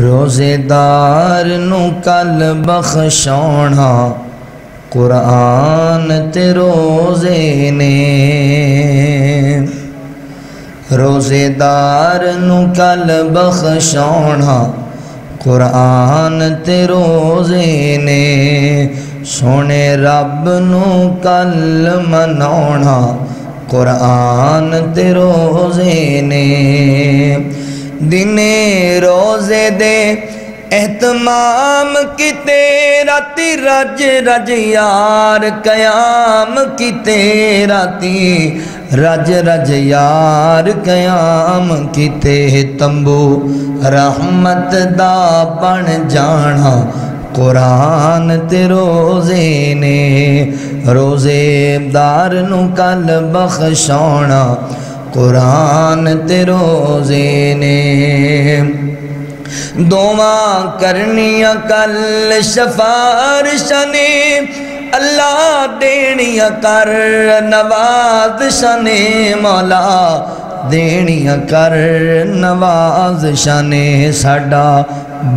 روزے دار نو کل بخشونا قرآن تے روزے نے، روزے دار نو کل بخشونا قرآن تے روزے نے، سونے رب نو کل مناونا قرآن تے روزے نے، دنے روزے دے اہتمام کیتے راتی رج رج یار قیام کیتے راتی رج رج یار قیام کیتے تمبو رحمت دا بن جانا قرآن تے روزے نے، روزے دار نو کل بخشونا قرآن تے روزے نے، دعاں کرنیاں کل سفارشاں نے، اللہ دینیاں کر نوازشاں نے، مولا دینیاں کر نوازشاں نے، ساڈا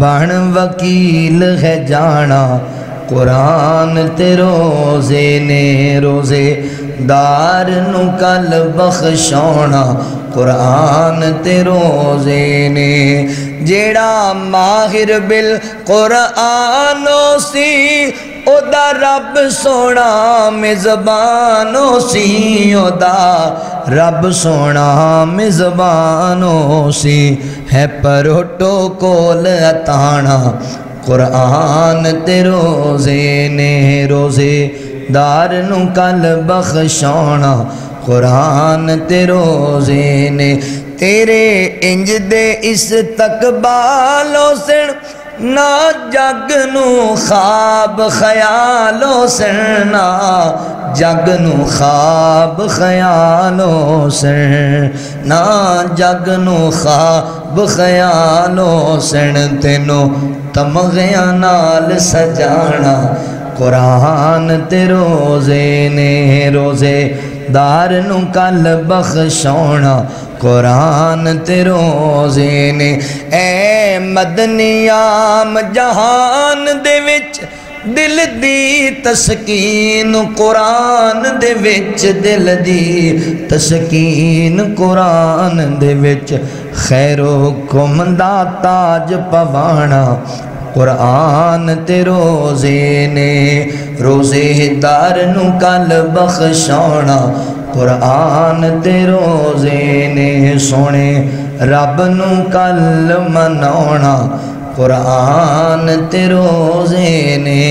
بن وکیل ہے جانا قرآن تے روزے نے، روزے دار نو کل بخشونا قرآن تے روزے نے، جیڑا ماہر بالقرآنو سی او دا رب سونا میزبانو سی، او دا رب سونا میزبانو سی، ہے پروٹوکول اتانا قرآن تے روزے نے، روزے دار نو کل بخشونا قرآن تے روزے نے، تیرے انج دے استقبالو سن نا جگ نو خواب خیالو سن، نا جگ نو خواب خیالو سن، نا جگ نو خواب خیالو سن، تینو تمغیاں نال سجانا قرآن تے روزے نے، روزے دار نو کل بخشونا قرآن تے روزے نے، اے مدنیام جہان دے وچ دل دی تسکین قرآن دے وچ، دل دی تسکین قرآن دے وچ، خیر و حکم دا تاج پوانا قرآن تے روزے نے، روزے دار نو کل بخشونا قرآن تے روزے نے، سونے رب نو کل مناونا قرآن تے روزے نے۔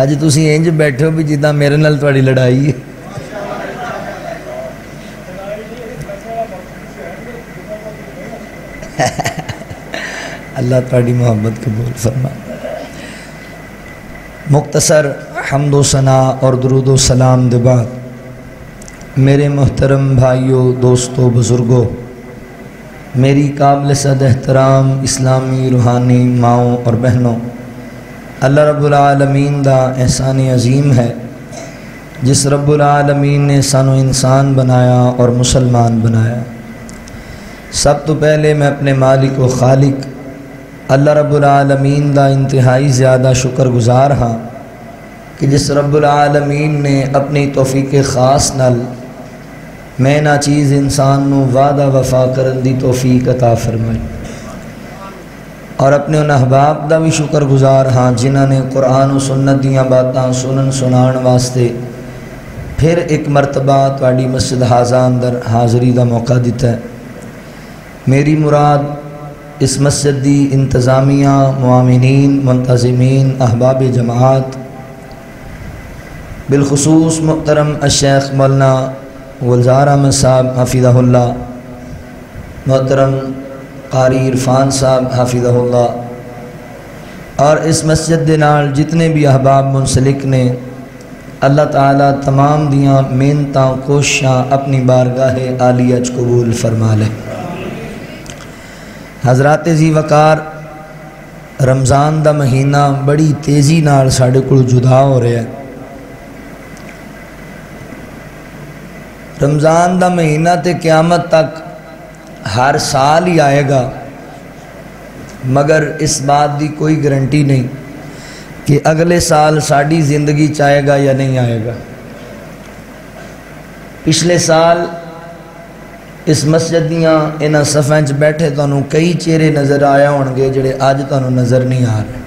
آج تسی انج بیٹھو بھی جدہ میرے نال تواڈی لڑائی ہے، اللہ تواڈی محبت قبول فرما۔ مختصر حمد و ثنا اور درود و سلام دے بعد میرے محترم بھائیوں، دوستوں، بزرگوں، میری قابل صد احترام اسلامی روحانی ماؤں اور بہنوں، اللہ رب العالمین دا احسان عظیم ہے جس رب العالمین نے سانو انسان بنایا اور مسلمان بنایا۔ سب تو پہلے میں اپنے مالک و خالق اللہ رب العالمین دا انتہائی زیادہ شکر گزار ہاں کہ جس رب العالمین نے اپنی توفیق خاص نال میں نہ چیز انسان نو وعدہ وفا کرن دی توفیق عطا فرمائی، اور اپنے ان احباب دا بھی شکر گزار ہاں جنہاں نے قرآن و سنت دیاں باتاں سنن سنان واسطے پھر ایک مرتبہ تواڈی مسجد حاضہ اندر حاضری دا موقع دیتا ہے۔ میری مراد اس مسجد دی انتظامیہ، معاونین، منتظمین، احباب جماعت، بالخصوص محترم الشیخ مولانا گلزار احمد صاحب حفظہ اللہ، محترم قاری عرفان صاحب حفظہ اللہ، اور اس مسجد دے نال جتنے بھی احباب منسلک نے، اللہ تعالیٰ تمام دیاں محنتاں کوششاں اپنی بارگاہ عالیہ وچ قبول فرما لے۔ حضرات ذی وقار، رمضان دا مہینہ بڑی تیزی نال ساڈے کول جدا ہو رہا ہے۔ رمضان دا مہینہ تے قیامت تک ہر سال ہی آئے گا، مگر اس بات دی کوئی گارنٹی نہیں کہ اگلے سال ساڑی زندگی چاہے گا یا نہیں آئے گا۔ پچھلے سال اس مسجد دیاں انہاں صفحیں چ بیٹھے تانوں کئی چہرے نظر آیا ہونگے جڑے آج تانوں نظر نہیں آ رہے۔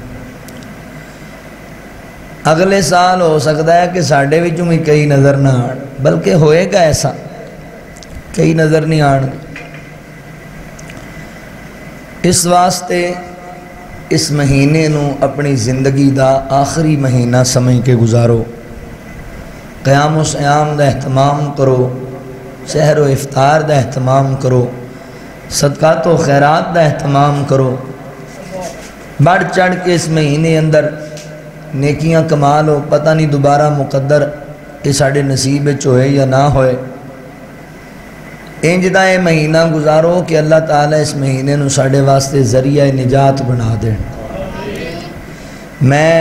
اگلے سال ہو سکتا ہے کہ ساڑھے وچوں بھی کئی نظر نہ آن، بلکہ ہوئے گا ایسا کئی نظر نہیں آن۔ اس واسطے اس مہینے نو اپنی زندگی دا آخری مہینہ سمجھ کے گزارو، قیام و سیام دا اہتمام کرو، سحر و افطار دا اہتمام کرو، صدقات و خیرات دا اہتمام کرو، بڑھ چڑھ کے اس مہینے اندر نیکیاں کما لو۔ پتہ نہیں دوبارہ مقدر یہ ساڑھے نصیب وچ ہوئے یا نہ ہوئے۔ انج دا یہ مہینہ گزارو کہ اللہ تعالیٰ اس مہینے نو ساڑھے واسطے ذریعہ نجات بنا دے۔ میں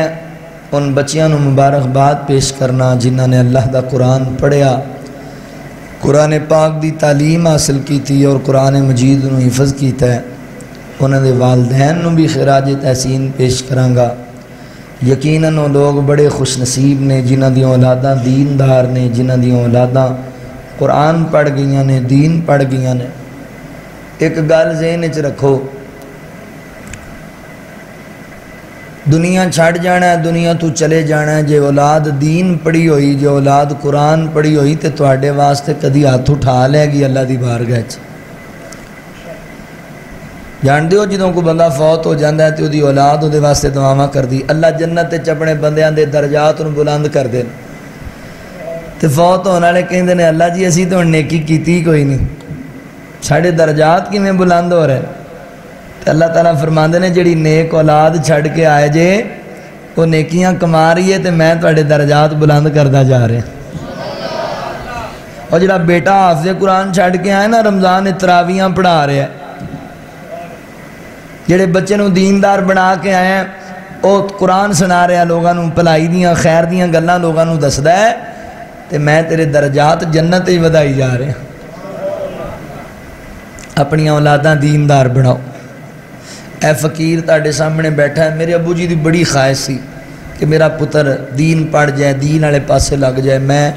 ان بچیاں نو مبارکباد پیش کرنا جنہاں نے اللہ دا قرآن پڑھیا، قرآن پاک دی تعلیم حاصل کی تھی اور قرآن مجید نو حفظ کیتا ہے۔ انہاں دے والدین نو بھی خراج تحسین پیش کرانگا۔ یقیناً وہ لوگ بڑے خوش نصیب نے جنہاں دی اولاداں دیندار نے، جنہاں دی اولاداں قرآن پڑھ گئیاں نے، دین پڑھ گئیاں نے۔ ایک گل ذہن وچ رکھو، دنیا چھڑ جانا ہے، دنیا تو چلے جانا ہے۔ جے اولاد دین پڑھی ہوئی، جے اولاد قرآن پڑھی ہوئی تے تواڈے واسطے کدی ہاتھ اٹھا لے گی اللہ دی بارگاہ وچ۔ جان دیو جدوں کو بندہ فوت ہو جاندہ ہے تے وہ دی اولاد وہ دے واسطے دعاواں کر دی، اللہ جنت وچ اپنے بندیاں دے درجات نو بلند کر دے۔ تے فوت ہونے والے کہندے نے اللہ جی اسی تو نیکی کیتی کوئی نہیں، ساڑھے درجات کیویں بلند ہو رہے۔ تے اللہ تعالیٰ فرماندے نے جڑی نیک اولاد چھڑ کے آئے جے وہ نیکیاں کما رہی ہے تے میں تواڈے درجات بلند کردا جا رہے۔ اور جڑا بیٹا حافظ قرآن چھڑ کے آئے نا رمضان تراویاں پڑھا رہے ہیں، جڑے بچے نو دیندار بنا کے آئے ہیں وہ قرآن سنا رہے ہیں، لوگاں نو بھلائی دیاں خیر دیاں گلاں لوگاں نو دسدا ہے تے میں تیرے درجات جنت ہی ودائی جا رہے ہیں۔ اپنی اولاداں دیندار بناؤ۔ اے فقیر تاڑے سامنے بیٹھا ہے، میرے ابو جی دی بڑی خواہش سی کہ میرا پتر دین پڑھ جائے، دین والے پاسے لگ جائے۔ میں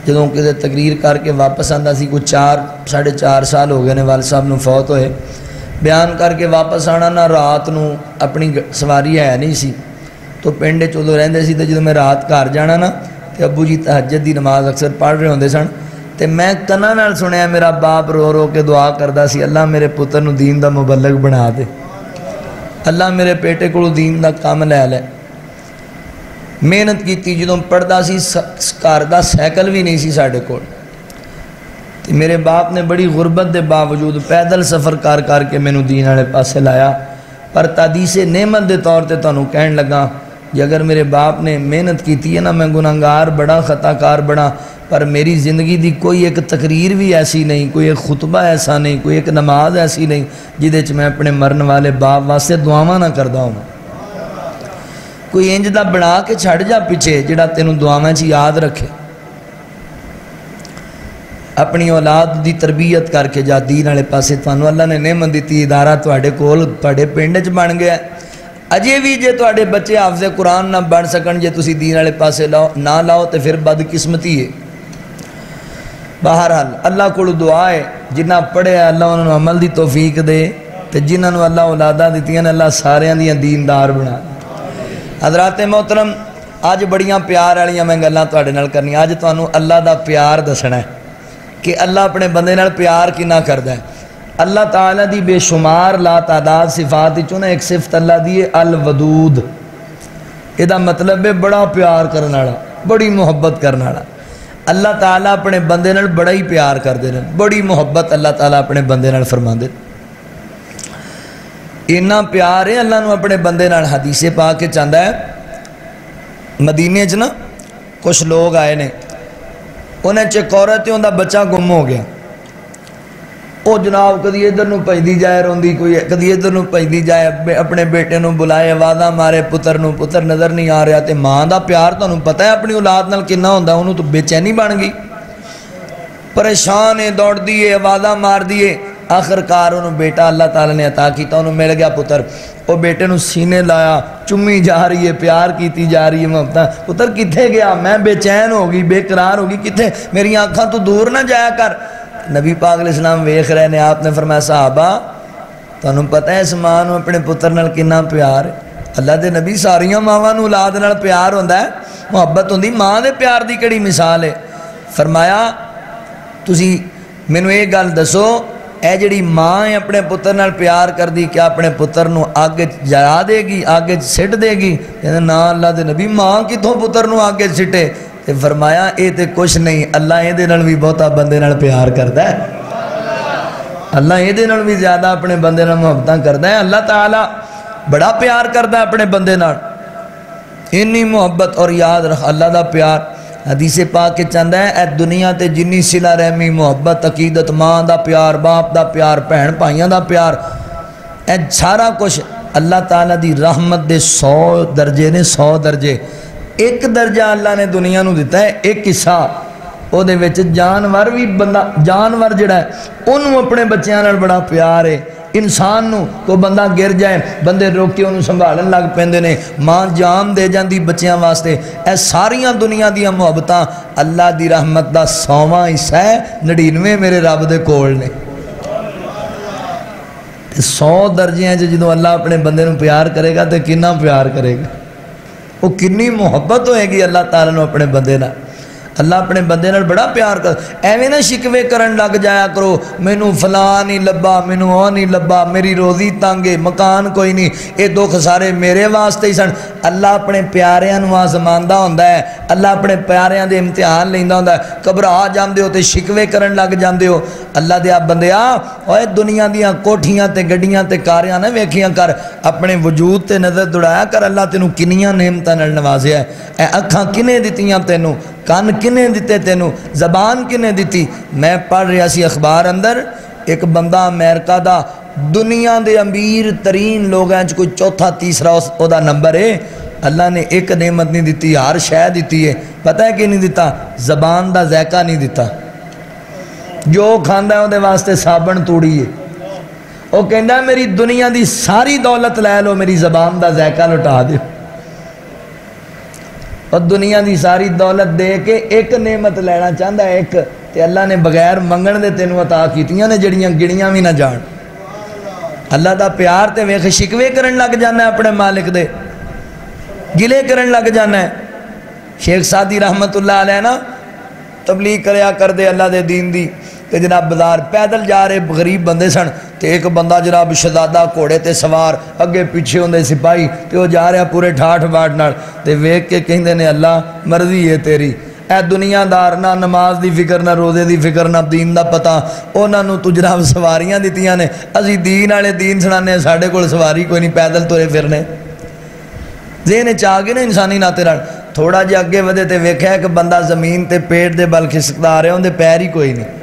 جدوں کدے تقریر کر کے واپس آندا سی، کوئی 4.5 سال ہو گئے نے والد صاحب نو فوت ہوئے، بیان کر کے واپس آنا نہ رات نو اپنی سواری ہے نہیں سی تو پنڈ چودوں رہندے سی، تے جدوں میں رات گھر جانا نا تے ابو جی تہجد دی نماز اکثر پڑھ رہے ہوندے سن تے میں کنا نال سنیا میرا باپ رو رو کے دعا کردا سی، اللہ میرے پتر نو دین دا مبلغ بنا دے، اللہ میرے بیٹے کو دین دا کام لے لے۔ محنت کیتی، جدوں پڑھدا سی گھر دا سائیکل بھی نہیں سی ساڈے کول، تے میرے باپ نے بڑی غربت دے باوجود پیدل سفر کر کے مینوں دین والے پاسے لایا۔ پر تحدیث نعمت دے طور تے تانوں کہن لگا کہ اگر میرے باپ نے محنت کیتی ہے نا، میں گناہگار بڑا، خطا کار بڑا، پر میری زندگی دی کوئی ایک تقریر بھی ایسی نہیں، کوئی ایک خطبہ ایسا نہیں، کوئی ایک نماز ایسی نہیں جدے چ میں اپنے مرن والے باپ واسطے دعاواں نہ کردا ہوں۔ کوئی انج دا بنا کے چھڑ جا پیچھے جڑا تینوں دعاواں چ یاد رکھے۔ اپنی اولاد دی تربیت کر کے جا دین والے پاسے، تانوں اللہ نے نعمت دیتی، ادارہ تواڈے کول تواڈے پنڈ وچ بن گیا۔ اجے بھی جے تواڈے بچے حافظ قرآن نہ بن سکن، جے تسی دین والے پاسے نہ لاؤ تے پھر بدقسمتی ہے۔ بہرحال اللہ کو دعا ہے جنہ پڑھے اللہ انہوں نے عمل دی توفیق دے تے جنہوں نے اللہ اولاداں دتیاں نے اللہ سارے دیاں دیندار بنا۔ حضرات محترم، اج بڑیاں پیار والیاں میں گلاں تواڈے نال کرنی۔ اج تانوں اللہ دا پیار دسنا ہے کہ اللہ اپنے بندے نال پیار کنا کردا ہے۔ اللہ تعالیٰ دی بے شمار لا تعداد صفات وچوں نا ایک صفت اللہ دی ہے الودود۔ یہ دا مطلب ہے بڑا پیار کرنے والا، بڑی محبت کرنے والا۔ اللہ تعالیٰ اپنے بندے نال بڑا ہی پیار کردے ہیں، بڑی محبت اللہ تعالیٰ اپنے بندے نال فرماندے۔ اتنا پیار ہے اللہ نو اپنے بندے نال۔ حدیث پاک کے چاہتا ہے مدینے چ نا کچھ لوگ آئے نے، انہیں ایک عورت ہے، انہوں بچہ گم ہو گیا۔ وہ جناب کدی ادھر نو پجدی جائے روندی، کوئی کدی ادھر نو پجدی جائے، اپنے بیٹے نو بلائے، آوازاں مارے پتر نو، پتر نظر نہیں آ رہا۔ تے ماں دا پیار تانوں پتہ ہے اپنی اولاد نال کنا ہوندا، انہوں تو بے چینی بن گئی، پریشان ہے، دوڑ دیے، آوازاں مار دیے۔ آخر کار انہوں بیٹا اللہ تعالیٰ نے عطا کیتا، انہوں مل گیا پتر، وہ بیٹے نو سینے لایا، چمی جا رہی ہے، پیار کیتی جا رہی ہے، محبت، پتر کتھے گیا؟ میں بے چین ہوگی، بے قرار ہوگی، کتھے؟ میری آنکھاں تو دور نہ جایا کر۔ نبی پاک علیہ السلام ویکھ رہے نے، آپ نے فرمایا صحابہ تانوں پتہ ہے اس ماں نو اپنے پتر نال کنا پیار ہے؟ اللہ دے نبی ساریاں ماواں نو اولاد نال پیار ہوندا ہے، محبت ہوندی، ماں دے پیار دی کڑی مثال ہے۔ فرمایا تسی مینوں یہ گل دسو، اے جڑی ماں ہے اپنے پتر نال پیار کر دی، کیا اپنے پتر نو آگے جلا دے گی، آگے سٹ دے گی؟ کہندے نا اللہ دے نبی ماں کتھوں پتر نو آگے سٹے؟ تے فرمایا اے تے کچھ نہیں، اللہ اے دے نال بھی بہتا بندے نال پیار کردا ہے، اللہ اے دے نال بھی زیادہ اپنے بندے نال محبتاں کردا ہے، اللہ تعالی بڑا پیار کردا ہے اپنے بندے نال، اتنی محبت۔ اور یاد رکھ اللہ دا پیار حدیث پاک کے چاہتا ہے اے دنیا تے جنی صلہ رحمی محبت عقیدت، ماں دا پیار، باپ دا پیار، بہن بھائیاں دا پیار، اے سارا کچھ اللہ تعالیٰ دی رحمت دے 100 درجے نے، 100 درجے۔ ایک درجہ اللہ نے دنیا نو دیتا ہے، ایک حصہ او دے وچ جانور بھی، بندہ جانور جڑا ہے انہوں اپنے بچیاں نال بڑا پیار ہے، انسان نو کو بندہ گر جائے بندے روک کے انہوں سنبھالن لگ پیندے نے، ماں جان دے جاندی بچیاں واسطے۔ اے ساریاں دنیا دیاں محبتاں اللہ دی رحمت دا 100واں حصہ ہے، 99 میرے رب دے کول نے۔ 100 درجے جدوں اللہ اپنے بندے نو پیار کرے گا تے کنا پیار کرے گا، وہ کنی محبت ہوئے گی اللہ تعالیٰ نو اپنے بندے نال۔ اللہ اپنے بندے نال بڑا پیار کر، ایویں نہ شکوے کرن لگ جایا کرو، مینوں فلاں نہیں لبا، مینوں او نہیں لبا، میری روزی تانگے، مکان کوئی نہیں، اے دکھ سارے میرے واسطے ہی سن۔ اللہ اپنے پیاریاں نو آزماندا ہوندا ہے، اللہ اپنے پیاریاں دے امتحان لیندا ہوندا ہے، گھبرا جاندے ہو تے شکوے کرن لگ جاندے ہو۔ اللہ دے بندیا اوے دنیا دیاں کوٹھیاں تے گڈیاں تے کاریاں نہ ویکھیاں کر، اپنے وجود تے نظر دوڑایا کر، اللہ تینوں کنیاں نعمتاں نال نوازیا ہے، اے اکھاں کنے دتیاں تینوں، کان کنے دیتے تینوں، زبان کنے دیتی؟ میں پڑھ رہا سی اخبار اندر، ایک بندہ امریکہ دا دنیا دے امیر ترین لوگاں چ کوئی چوتھا تیسرا او دا نمبر ہے۔ اللہ نے ایک نعمت نہیں دیتی، ہر شے دیتی ہے، پتہ ہے کہ نہیں دیتا؟ زبان دا ذائقہ نہیں دیتا، جو کھاندا ہے او دے واسطے صابن توڑی ہے، وہ کہندا ہے میری دنیا دی ساری دولت لے لو، میری زبان دا ذائقہ لٹا دیو۔ اور دنیا دی ساری دولت دے کے ایک نعمت لینا چاہتا ہے، ایک تے اللہ نے بغیر منگن دے تینوں عطا کیتیاں نے جڑیاں گڑیاں بھی نہ جان۔ اللہ دا پیار تے ویکھ شکوے کرن لگ جانا ہے اپنے مالک دے، گلے کرن لگ جانا ہے۔ شیخ سعدی رحمت اللہ علیہ نا تبلیغ کریا کر دے اللہ دے دین دی، تے جناب بازار پیدل جا رہے غریب بندے سن، تے ایک بندہ جناب شہزادہ گھوڑے تے سوار، اگے پیچھے ہوندے سپاہی، تے وہ جا رہا پورے ٹھاٹھ باٹھ نال، تے ویکھ کے کہندے نے اللہ مرضی ہے تیری، اے دنیا دار نہ نماز دی فکر نہ روزے دی فکر نہ دین دا پتہ، انہاں نوں تو جناب سواریاں دتیاں نے، اسی دین والے دین سنانے، ساڈے کول سواری کوئی نہیں، پیدل ترے پھرنے۔ ذہن چ آ گئے نا انسانی ناطے نال، تھوڑا جہا اگے ودے تے ویکھیا کہ بندہ زمین تے پیٹ دے بل کھسکدا آ رہا، اون دے پیر ہی کوئی نہیں،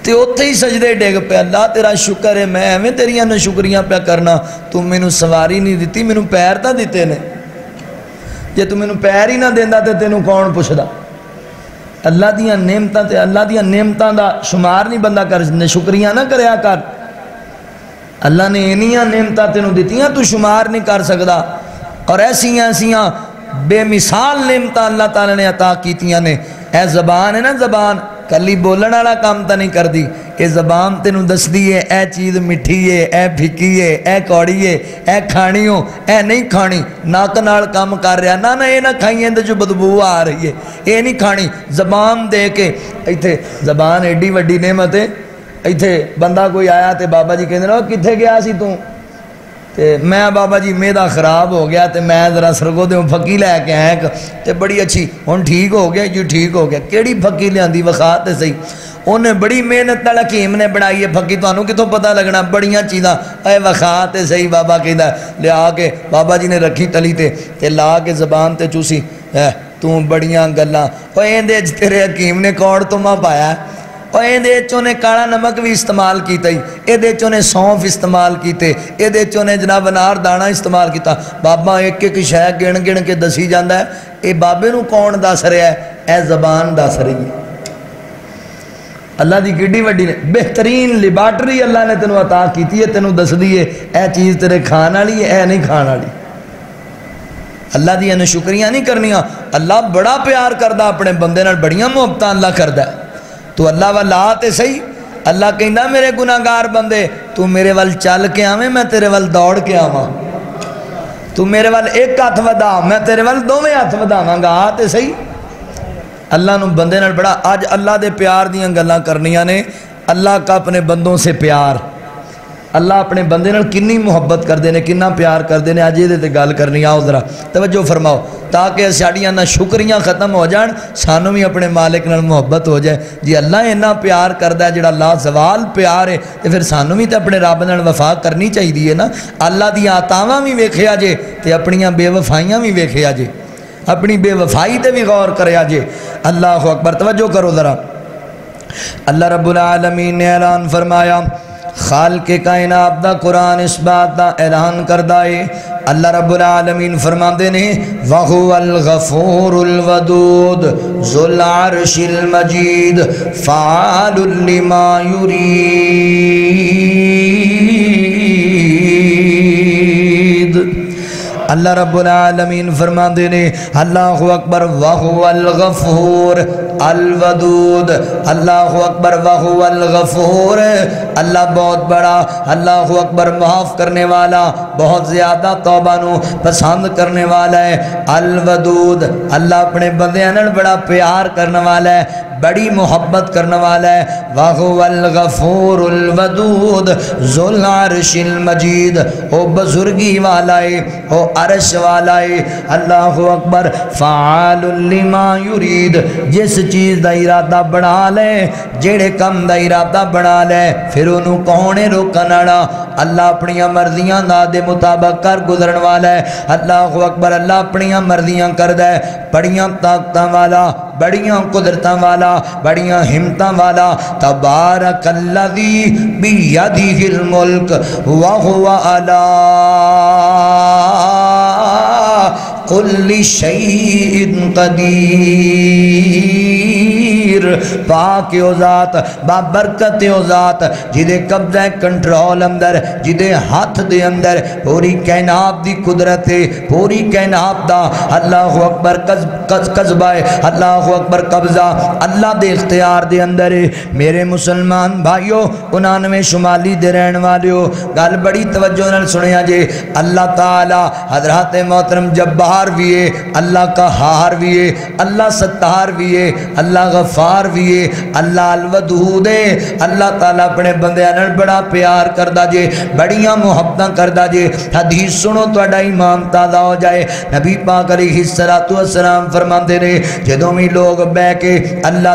تے اوتھے ہی سجدے ڈگ پہ، اللہ تیرا شکر ہے، میں ایویں تیریاں نہ شکریاں پہ کرنا، تو مینوں سواری نہیں دتی، مینوں پیر تاں دتے نے، جے تو مینوں پیر ہی نہ دیندا تے تینوں کون پوچھدا؟ اللہ دیاں نعمتاں تے اللہ دیاں نعمتاں دا شمار نہیں بندہ کر، شکریاں نہ کریا کر، اللہ نے انیاں نعمتاں تینوں دتیاں تو شمار نہیں کر سکدا، اور ایسیاں بے مثال نعمتاں اللہ تعالیٰ نے عطا کیتیاں نے۔ اے زبان ہے نا، زبان کلی بولن والا کام تا نہیں کر دی، اے زبان تینوں دس دی ہے اے چیز مٹھی ہے، اے پھکی ہے، اے کوڑی ہے، اے کھانی ہو، اے نہیں کھانی، ناک نال کام کر رہا، نہ اے نہ کھائیں اندر جو بدبو آ رہی ہے، اے نہیں کھانی، زبان دے کے۔ ایتھے زبان ایڈی وڈی نعمت ہے، ایتھے بندہ کوئی آیا تے بابا جی کہندے نے کتھے گیا سی تو؟ تے میں بابا جی میدا خراب ہو گیا تے میں ذرا سرگو دے پھکی لے کے آیا تے بڑی اچھی، ہن ٹھیک ہو گیا جی، ٹھیک ہو گیا، کیڑی پھکی لیاندی وکھا تے صحیح، انہیں بڑی محنت نال حکیم نے بنائی ہے پھکی، تانوں کتھوں پتہ لگنا، بڑیاں چیزاں اے وکھا تے صحیح، بابا کہندا لیا کے بابا جی نے رکھی تلی تے لا کے زبان تے چوسی، تو بڑیاں گلاں، او ایندے تیرے حکیم نے کوڑ تما پایا، اور یہ چونے کالا نمک بھی استعمال کیتا ہی، یہ چونے سونف استعمال کیتے، یہ چونے جناب انار دانا استعمال کیتا، بابا ایک ایک شے گن گن کے دسی جاندہ ہے، یہ بابے نو کون دس رہا ہے؟ اے زبان دس رہی ہے۔ اللہ دی کڈی وڈی نے بہترین لیبارٹری اللہ نے تینوں عطا کیتی ہے، تینوں دس دیئے اے چیز تیرے کھان والی ہے، اے نہیں کھان والی۔ اللہ دی انہیں شکریہ نہیں کرنیاں۔ اللہ بڑا پیار کردہ اپنے بندے نال، بڑیاں محبتہ اللہ کردہ ہے۔ تو اللہ والا آتے صحیح، اللہ کہندہ میرے گناہگار بندے تو میرے وال چل کے آویں، میں تیرے وال دوڑ کے آواں، تو میرے وال ایک ہاتھ ودا، میں تیرے وال دوویں ہاتھ وداواں گا، آتے صحیح۔ اللہ نو بندے نال بڑا، آج اللہ دے پیار دیاں گلاں کرنیاں نے، اللہ کا اپنے بندوں سے پیار، اللہ اپنے بندے نال کنی محبت کر دینے، کننا پیار کر دینے، آج یہ دیتے گال کرنی، آؤ ذرا توجہ فرماؤ تاکہ ساڑیاں نہ شکریاں ختم ہو جان، سانوں بھی اپنے مالک نال محبت ہو جائے۔ جی اللہ اینا پیار کردہ ہے جڑا لا زوال پیار ہے، تو پھر سانوں بھی تے اپنے رب نال وفا کرنی چاہی دیئے نا۔ اللہ دی عطاواں بھی ویکھیا جے تے اپنیاں بے وفائیاں بھی ویکھیا جے، اپنی بے وفائی تے بھی غور کریا جے۔ اللہ اکبر، توجہ کرو ذرا۔ اللہ رب العالمین نے اعلان فرمایا، خالق کائنات دا قرآن اس بات دا اعلان کردہ ہے۔ اللہ رب العالمین فرماندے نے وَهُوَ الْغَفُورُ الْوَدُودُ ذُو الْعَرْشِ الْمَجِيدُ فَعَالٌ لِمَا يُرِيدُ۔ اللہ رب العالمین فرماندے نے اللہ اکبر وَهُوَ الْغَفُورُ الودود، اللہ اکبر وَهُوَ الْغَفُورُ، اللہ بہت بڑا، اللہ اکبر معاف کرنے والا، بہت زیادہ توبہ نو پسند کرنے والا ہے۔ الودود، اللہ اپنے بندیاں نال بڑا پیار کرنے والا ہے، بڑی محبت کرنے والا ہے۔ وَهُوَ الْغَفُورُ الْوَدُودُ ذُو الْعَرْشِ الْمَجِيدُ، او بزرگی والا ہے، او عرش والا ہے۔ اللہ اکبر فعال لما یرید، جس چیز دا ارادہ بنا لے، جیڑے کم دا ارادہ بنا لے، پھر انہوں کونے روکن والا، اللہ اپنیاں مرضیاں دا دے مطابق کر گزرن والا ہے۔ اللہ اکبر، اللہ اپنیاں مرضیاں کردہ ہے، بڑیاں طاقتاں والا، بڑیاں قدرتاں والا، بڑیاں ہمتاں والا۔ تبارک الذی بیدہ الملک وہو علی کل شیء قدیر، پاک او ذات، بابرکت او ذات، جدے قبضہ کنٹرول اندر، جدے ہاتھ دے اندر پوری کائنات دی قدرت ہے، پوری کائنات دا اللہ اکبر قصبہ ہے، اللہ اکبر قبضہ اللہ دے اختیار دے اندر ہے۔ میرے مسلمان بھائیو، 99 شمالی دے رہن والیو، گل بڑی توجہ نال سنیا جے۔ اللہ تعالی حضرات محترم جبار بھی ہے، اللہ قہار بھی ہے، اللہ ستار بھی ہے، اللہ غفار بھی ہے، اللہ الودود ہے۔ اللہ تعالیٰ اپنے بندیاں نال بڑا پیار کردہ جے، بڑیاں محبتاں کردہ جے۔ حدیث سنو توڑا ایمان تازہ ہو جائے۔ نبی پاک علیہ السلام فرماندے نے جدوں بھی لوگ بے کے اللہ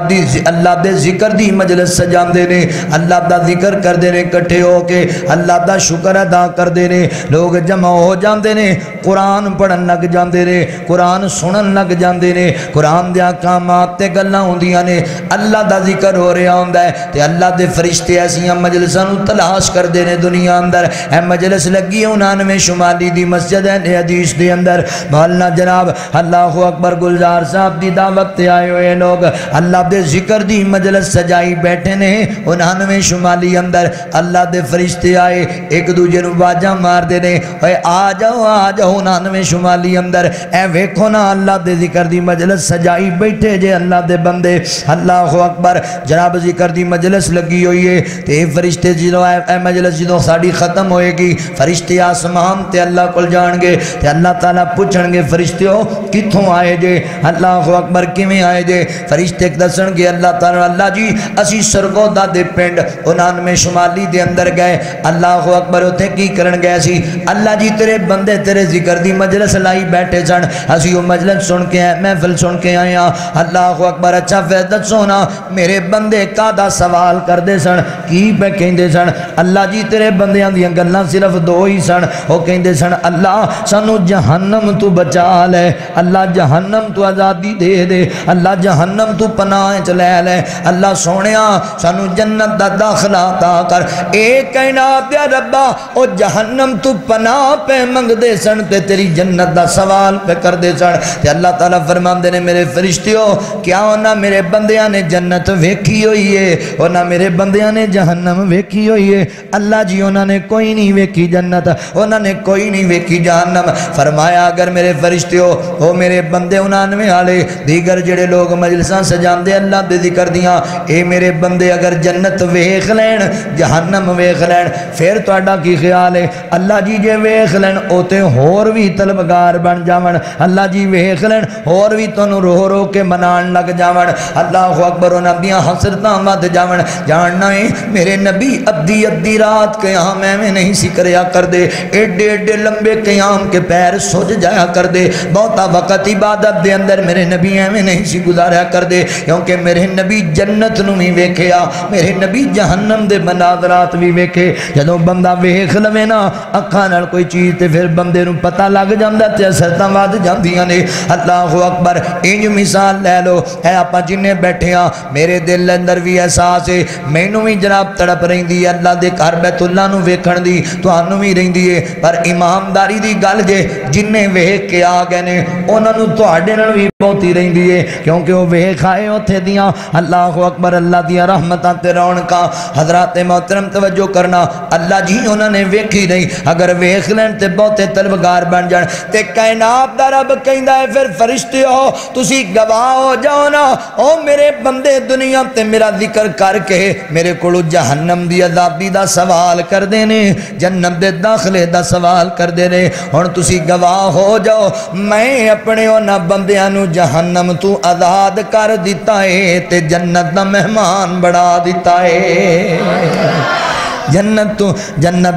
دے ذکر دی مجلس سجاندے نے، اللہ دا ذکر کردے نے، کٹھے ہو کے اللہ دا شکر ادا کردے نے، لوگ جمع ہو جاندے نے، قرآن پڑھن لگ جاندے نے، قرآن سنن لگ جاندے نے، قرآن دے احکامات تے گلاں ہوندیاں نے، اللہ دا ذکر ہو رہا ہوندا ہے تے اللہ دے فرشتے ایسیاں مجلساں نوں تلاش کردے نے دنیا اندر۔ اے مجلس لگی 99 شمالی دی مسجد ہے حدیث دے اندر، مولانا جناب اللہ اکبر گلزار صاحب دی دعوت تے آئے ہوئے لوگ اللہ دے ذکر دی مجلس سجائی بیٹھے نے 99 شمالی اندر۔ اللہ دے فرشتے آئے ایک دوجے نوں باجاں مار دے نے، اے آ جاؤ 99 شمالی اندر، اے ویکھو نا اللہ دے ذکر دی مجلس سجائی بیٹھے جے اللہ دے بندے۔ اللہ اکبر، جناب ذکر دی مجلس لگی ہوئی ہے تے فرشتے جدوں اے مجلس جدوں ساڑی ختم ہوئے گی، فرشتے آسمان تے اللہ کل جان گے تے اللہ تعالیٰ پوچھن گے فرشتیوں کتھوں آئے جے؟ اللہ اکبر کیویں آئے جے؟ فرشتے دسن گے اللہ تعالیٰ اللہ جی اسی سرگودا دے پنڈ 99 شمالی دے اندر گئے۔ اللہ اکبر اتھے کی کرن گئے سی؟ اللہ جی تیرے بندے تیرے ذکر دی مجلس لائی بیٹھے سن، اسی وہ مجلس سن کے آئے، محفل سن کے آئے ہیں۔ اللہ اکبر، اچھا فیدت سونا میرے بندے کا سوال کر دے سن، کی پہ کہندے سن؟ اللہ جی تیرے بندیاں دیاں گلاں صرف دو ہی سن، وہ کہندے سن اللہ سانو جہنم تو بچا لے، اللہ جہنم تو آزادی دے دے، اللہ جہنم تو پناہ چلے لے، اللہ سونیا سانو جنت دا داخلہ عطا کر۔ اے کائنات یا ربا، او جہنم تو پناہ پہ منگ دے سن تے تیری جنت دا سوال پہ کر دے سن تے اللہ تعالیٰ فرمان دے نے میرے فرشتیوں کیا ہونا میرے بندے بندیاں نے جنت ویکھی ہوئی ہے انہاں میرے بندیاں نے جہنم ویکھی ہوئی ہے اللہ جی انہاں نے کوئی نہیں ویکھی جنت انہاں نے کوئی نہیں ویکھی جہنم فرمایا اگر میرے فرشتے ہو او میرے بندے 99 والے دیگر جڑے لوگ مجلساں سجاندے اللہ دے ذکر دیاں اے میرے بندے اگر جنت ویکھ لین جہنم ویکھ لین پھر تہاڈا کی خیال ہے اللہ جی جے ویکھ لین او تے ہور وی طلبگار بن جاون اللہ جی ویکھ لین ہور وی تانوں رو رو کے منان لگ جاون اللہ اکبر انہاں دیاں حسرتاں ود جاون جاننا ہے میرے نبی ادھی ادھی رات قیام میں نہیں سی کریا کر دے ایڈے ایڈے لمبے قیام کے پیر سج جایا کر دے بہتا وقت عبادت دے اندر میرے نبی میں نہیں سی گزاریا کر دے کیونکہ میرے نبی جنت نو بھی ویکھیا میرے نبی جہنم دے مناظرات بھی ویکھے جدوں بندہ ویکھ لوے نا اکھاں نال کوئی چیز تے پھر بندے نو پتہ لگ جاندا تے اثرتاں ود جاندیاں نے اللہ اکبر انج مثال لے لو اے آپاں جننے بیٹھے ہاں میرے دل اندر بھی احساس ہے مینوں بھی جناب تڑپ رہندی ہے اللہ دے گھر بیت اللہ نو ویکھن دی تانوں بھی رہندی ہے پر ایمانداری دی گل جے جننے ویکھ کے آ گئے نے انہاں نو تہاڈے نال بھی بہتی رہندی ہے کیونکہ وہ ویکھ آئے اوتھے دیاں اللہ اکبر اللہ دیاں رحمتاں تے رونقاں حضرات محترم توجہ کرنا اللہ جی انہاں نے ویکھی نہیں اگر ویکھ لین تے بہتے طلبگار بن جان تے کائنات دا رب کہندا ہے پھر فرشتے ہو تسی گواہ ہو جاؤ نا او میرے بندے دنیا تے میرا ذکر کر کے میرے کولو جہنم دی عذابی دا سوال کر دینے جنت دے داخلے دا سوال کر دینے ہن تسی گواہ ہو جاؤ میں اپنے انہاں بندیاں نو جہنم تو آزاد کر دیتا ہے تے جنت دا مہمان بڑھا دیتا ہے جنت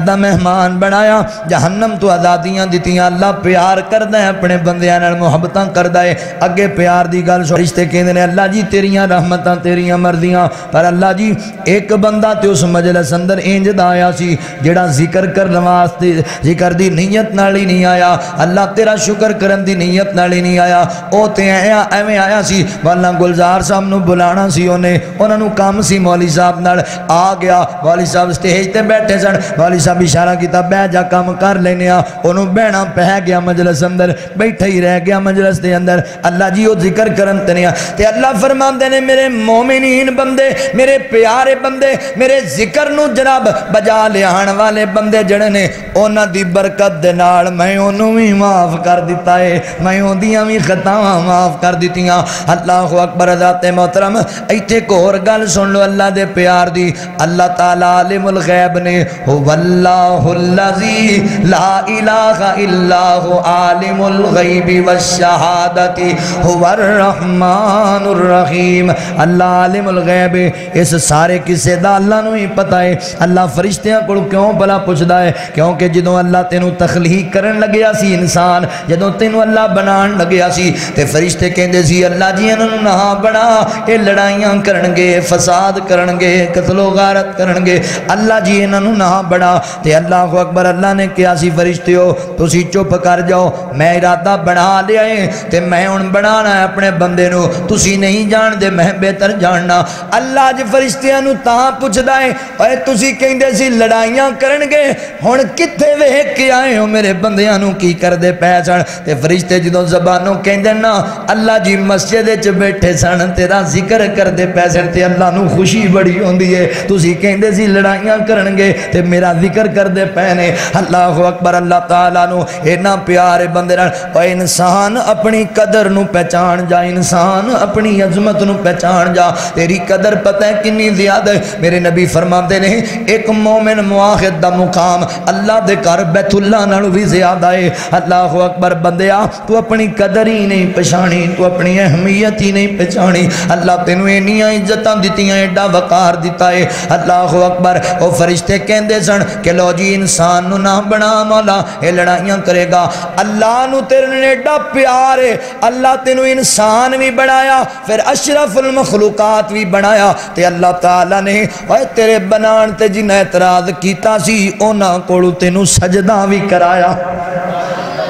دا مہمان بنایا جہنم تو آزادیاں دیتیاں اللہ پیار کردا ہے اپنے بندیاں نال محبتاں کردا ہے اگے پیار دی گل فرشتے کہندے نے اللہ جی تیریاں رحمتاں تیریاں مرضیاں پر اللہ جی ایک بندہ تے اس مجلس اندر انج دا آیا سی جڑا ذکر کرن واسطے ذکر دی نیت نال ہی نہیں آیا اللہ تیرا شکر کرن دی نیت نال ہی نہیں آیا او تے ایویں آیا سی والا گلزار صاحب نو بلانا سی انہاں نو کام سی مولوی صاحب نال آ گیا مولوی صاحب تے بیٹھے سن مولوی صاحب اشارہ کیتا بہ جا کام کر لینے انہوں بہنا پہ گیا مجلس اندر بیٹھا ہی رہ گیا مجلس دے اندر اللہ جی وہ ذکر کرن تنیا تے اللہ فرماندے نے میرے مومنین بندے میرے پیارے بندے میرے ذکر نو جناب بجا لے آن والے بندے جڑے نے اونا دی برکت دے نال میں انہوں بھی معاف کر دیتا ہے میں ان دیاں بھی خطاواں معاف کر دیتیاں اللہ اکبر ذات محترم ایتھے کو اور گل سن لو اللہ دے پیار دی اللہ تعالیٰ عالم الغیب نے هو اللہ الذی لا الہ الا هو عالم الغیب والشہادت هو الرحمن الرحیم اللہ عالم الغیب اس سارے کسے دا اللہ نو ہی پتا ہے اللہ فرشتیاں کو کیوں بلا پوچھدا ہے کیونکہ جدوں اللہ تینوں تخلیق کرن لگیا سی انسان جدوں تینوں اللہ بنان لگیا سی تے فرشتے کہندے سی اللہ جی انہوں نہ بنا اے لڑائیاں کرنگے فساد کرنگے قتل و غارت کرنگے اللہ جی انہوں نہ بڑا تے اللہ اکبر اللہ نے کیا سی فرشتے ہو تسی چپ کر جاؤ میں ارادہ بنا لیا ہے تے میں ان بنانا ہے اپنے بندے نو تسی نہیں جان دے میں بہتر جاننا اللہ جی فرشتیاں نو تاں پوچھ دائے اے تسی کہیں دے سی لڑائیاں کرنگے ہون کتے ویک کے آئے ہو میرے بندیاں نو کی کر دے پیسن تے فرشتے جدوں زبانوں کہیں دے نا اللہ جی مسجد چ بیٹھے سن تیرا ذکر کر دے پیسن تے اللہ نو خوشی بڑی ہوندی ہے تسی کہیں دے سی لڑائیاں کرنگے تے میرا ذکر کر دے پہنے اللہ اکبر اللہ تعالیٰ نو اینا پیارے بندے رہن اور انسان اپنی قدر نو پہچان جا انسان اپنی عظمت نو پہچان جا تیری قدر پتہ ہے کنی زیادہ ہے میرے نبی فرماتے ہیں ایک مومن مواخد دا مقام اللہ دے کر بیت اللہ نالو بھی زیادہ ہے اللہ اکبر بندیا تو اپنی قدر ہی نہیں پہچانی تو اپنی اہمیت ہی نہیں پہچانی اللہ تینوں اینیاں عزتاں دیتیاں ایڈا وقار دیتا ہے اللہ اکبر او فرشتے کہندے سن کہ لو جی انسان نو نہ بنا مولا اے لڑائیاں کرے گا اللہ نو تیرے نے ایڈا پیار ہے اللہ تینوں انسان بھی بنایا پھر اشرف المخلوقات بھی بنایا تے اللہ تعالیٰ نے اے تیرے بنان تے جن اعتراض کیتا سی اونا کوڑو تینوں سجدہ بھی کرایا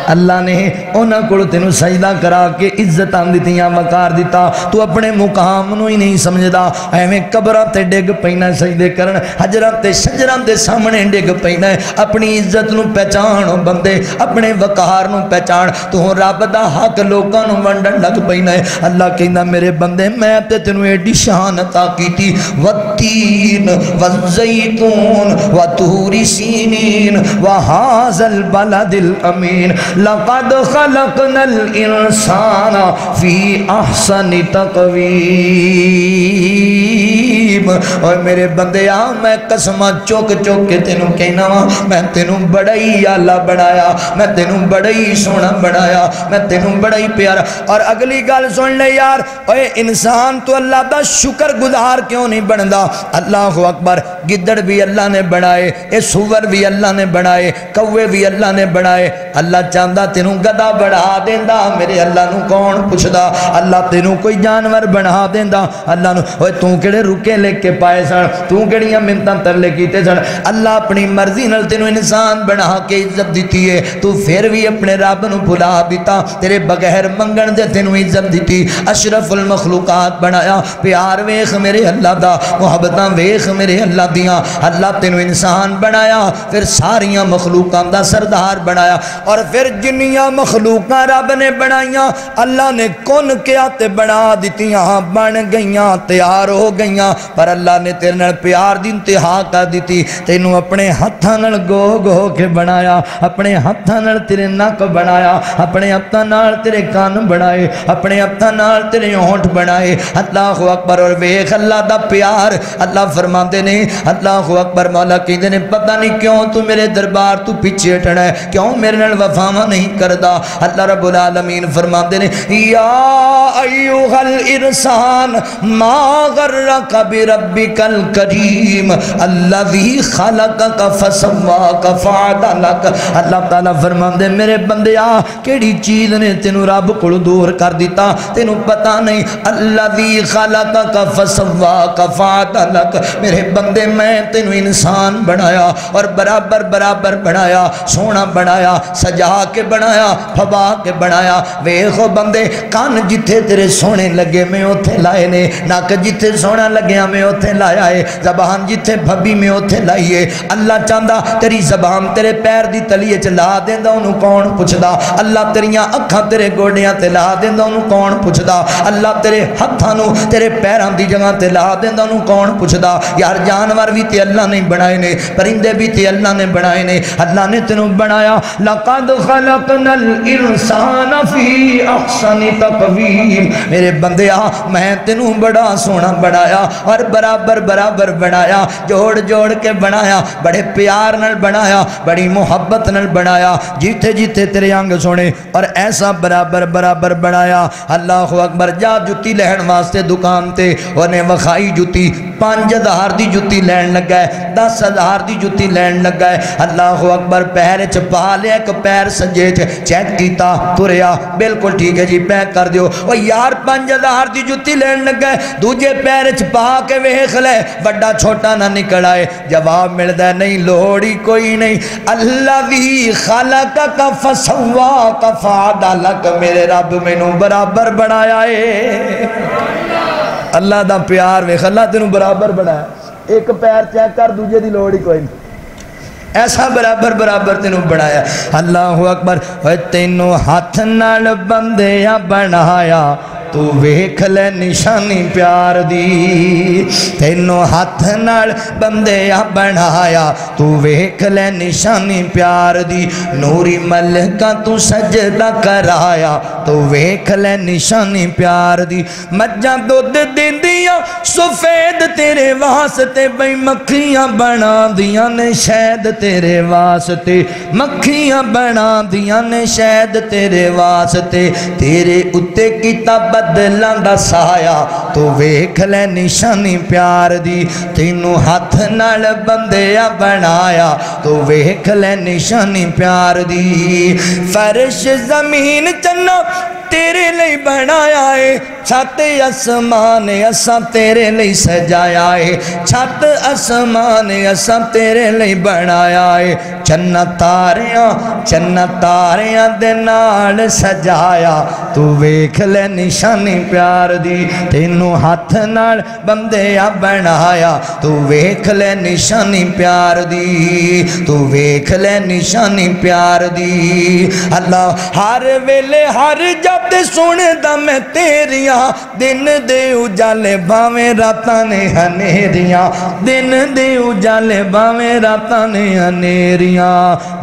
اللہ نے انہاں کو تینوں سجدہ کرا کے عزتاں دتیاں وقار دیتا تو اپنے مقام نو ہی نہیں سمجھدا ایویں قبراں تے ڈگ پینا سجدے کرن حجراں تے شجراں دے سامنے ڈگ پینا اپنی عزت نو پہچانو بندے اپنے وقار نو پہچان تو رب دا حق لوکاں نو ونڈن لگ پینا ہے اللہ کہندا میرے بندے میں تے تینوں ایڈی شان عطا کیتی والتین والزیتون وطور سینین وہذا البلد الامین لقد خلقنا الانسان فی احسن تقویم اور میرے بندے میں قسمہ چوک چوک کے تینوں کہنا میں تینوں بڑا ہی آلہ بڑھایا میں تینوں بڑا ہی سونا بڑھایا میں تینوں بڑا ہی پیارا اور اگلی گل سن لے یار اوے انسان تو اللہ دا شکر گزار کیوں نہیں بندا اللہ اکبر گدڑ بھی اللہ نے بنائے اے سور بھی اللہ نے بنائے کوے بھی اللہ نے بنائے اللہ چاہندا تینوں گدا بڑھا دیندا میرے اللہ نو کون پوچھدا اللہ تینوں کوئی جانور بنا دیندا اللہ نو اوے تو کیڑے رکے لے کے پائے سن تو کیڑیاں منتاں ترلے کیتے سن اللہ اپنی مرضی نال تینوں انسان بنا کے عزت دیتی ہے تو پھر بھی اپنے رب نو بھلا دیتا تیرے بغیر منگن دے تینوں عزت دیتی اشرف المخلوقات بنایا پیار ویکھ میرے اللہ دا محبتاں ویکھ میرے اللہ دیاں اللہ تینوں انسان بنایا پھر ساریاں مخلوقاں دا سردار بنایا اور پھر جنیاں مخلوقاں رب نے بنائیاں اللہ نے کن کیا تے بنا دیتیاں بن گئیاں تیار ہو گئیاں پر اللہ نے تیرے نال پیار دی انتہا کر دیتی تینوں اپنے ہتھاں نال گو گو کے بنایا اپنے ہتھاں نال تیرے نک بنایا اپنے ہتھاں نال تیرے کان بنائے اپنے ہتھاں نال تیرے ہونٹ بنائے اللہ اکبر اور ویکھ اللہ دا پیار اللہ فرماندے نے اللہ اکبر مولا کہندے نے پتہ نہیں کیوں تو میرے دربار تو پیچھے ہٹنا ہے کیوں میرے نال وفاواں نہیں کردا اللہ رب العالمین فرماندے نے یا ایھا الانسان ما غرک بربک الکریم الذی خلقک فسواک فعدلک اللہ تعالیٰ فرماندے میرے بندیا کیڑی چیز نے تینوں رب کو دور کر دیتا تینوں پتہ نہیں الذی خلقک فسواک فعدلک میرے بندے میں تینوں انسان بنایا اور برابر برابر بنایا سونا بنایا سجا کے بنایا پھبا کے بنایا ویکھو بندے کان جتھے تیرے سونے لگے میں اوتھے لائے نے ناک جتھے سونا لگیا میں اوتھے لایا ہے زبان جتھے بھبی میں اوتھے لائیے اللہ چاہندا تیری زبان تیرے پیر دی تلیے چ لا دیندا انہوں کون پوچھدا اللہ تیریاں اکھاں تیرے گوڈیاں تے لا دیندا انہوں کون پوچھدا اللہ تیرے ہتھاں نو تیرے پیراں دی جگہ تے لا دیندا انہوں کون پوچھدا یار جانور بھی تے اللہ نے بنائے نے پرندے بھی تے اللہ نے بنائے نے اللہ نے تینوں بنایا لقد خلقنا الانسان فی احسن تقویم میرے بندیا میں تینوں بڑا سونا بنایا اور برابر برابر بنایا جوڑ جوڑ کے بنایا بڑے پیار نال بنایا بڑی محبت نال بنایا جیتے جیتے تیرے انگ سونے اور ایسا برابر برابر بنایا اللہ اکبر جا جتی لہن واسطے دکان تے انہیں وخائی جتی 5000 دی جتی لین لگا ہے 10,000 دی جتی لین لگا ہے اللہ اکبر پیر چ پا لیا ایک پیر سجے چیک کیتا تریا بالکل ٹھیک ہے جی پیک کر دیو او یار 5000 دی جتی لین لگا ہے دوجے پیر چ پا کے ویکھ لے بڑا چھوٹا نہ نکل آئے جواب ملدا نہیں لوڑی کوئی نہیں الذی خلقک فسواک فعدلک میرے رب مینوں برابر بنایا ہے اللہ دا پیار ویکھ اللہ تینوں برابر بنایا ایک پیر چیک کر دوجے دی لوڑ ہی کوئی نہیں ایسا برابر برابر تینوں بنایا اللہ اکبر تینوں ہاتھ نال بندیا بنایا تو ویکھ لے نشانی پیار دی تینوں ہاتھ نال بندیا بنایا تو ویکھ لے نشانی پیار دی نوری ملکہ تو سجدہ کرایا تو ویکھ لے نشانی پیار دی مجھاں دودھ دیندیاں سفید تیرے واسطے بھئی مکھیاں بنا دیاں نے شہد تیرے واسطے مکھیاں بنا دیاں نے شہد تیرے واسطے تیرے اتے کتاب بدلاں دا سایا تو ویکھ لے نشانی پیار دی تینوں ہاتھ نال بندیا بنایا تو ویکھ لے نشانی پیار دی فرش زمین چنو تیرے لئی بنایا ہے چھت اسمان اساں تیرے لئی سجایا ہے چھت اسمان اساں تیرے لئی بنایا ہے چنہ تاریاں چنا تاریاں دے نال سجایا تو ویکھ لے نشانی پیار دی تینوں ہاتھ نال بندیا بنایا تو ویکھ لے نشانی پیار دی تو ویکھ لے نشانی پیار دی اللہ ہر ویلے ہر جب سن دا میں تیریاں دن دے اجالے باویں راتاں نے ہنیریاں دن دے اجالے باویں راتاں نے ہنیریاں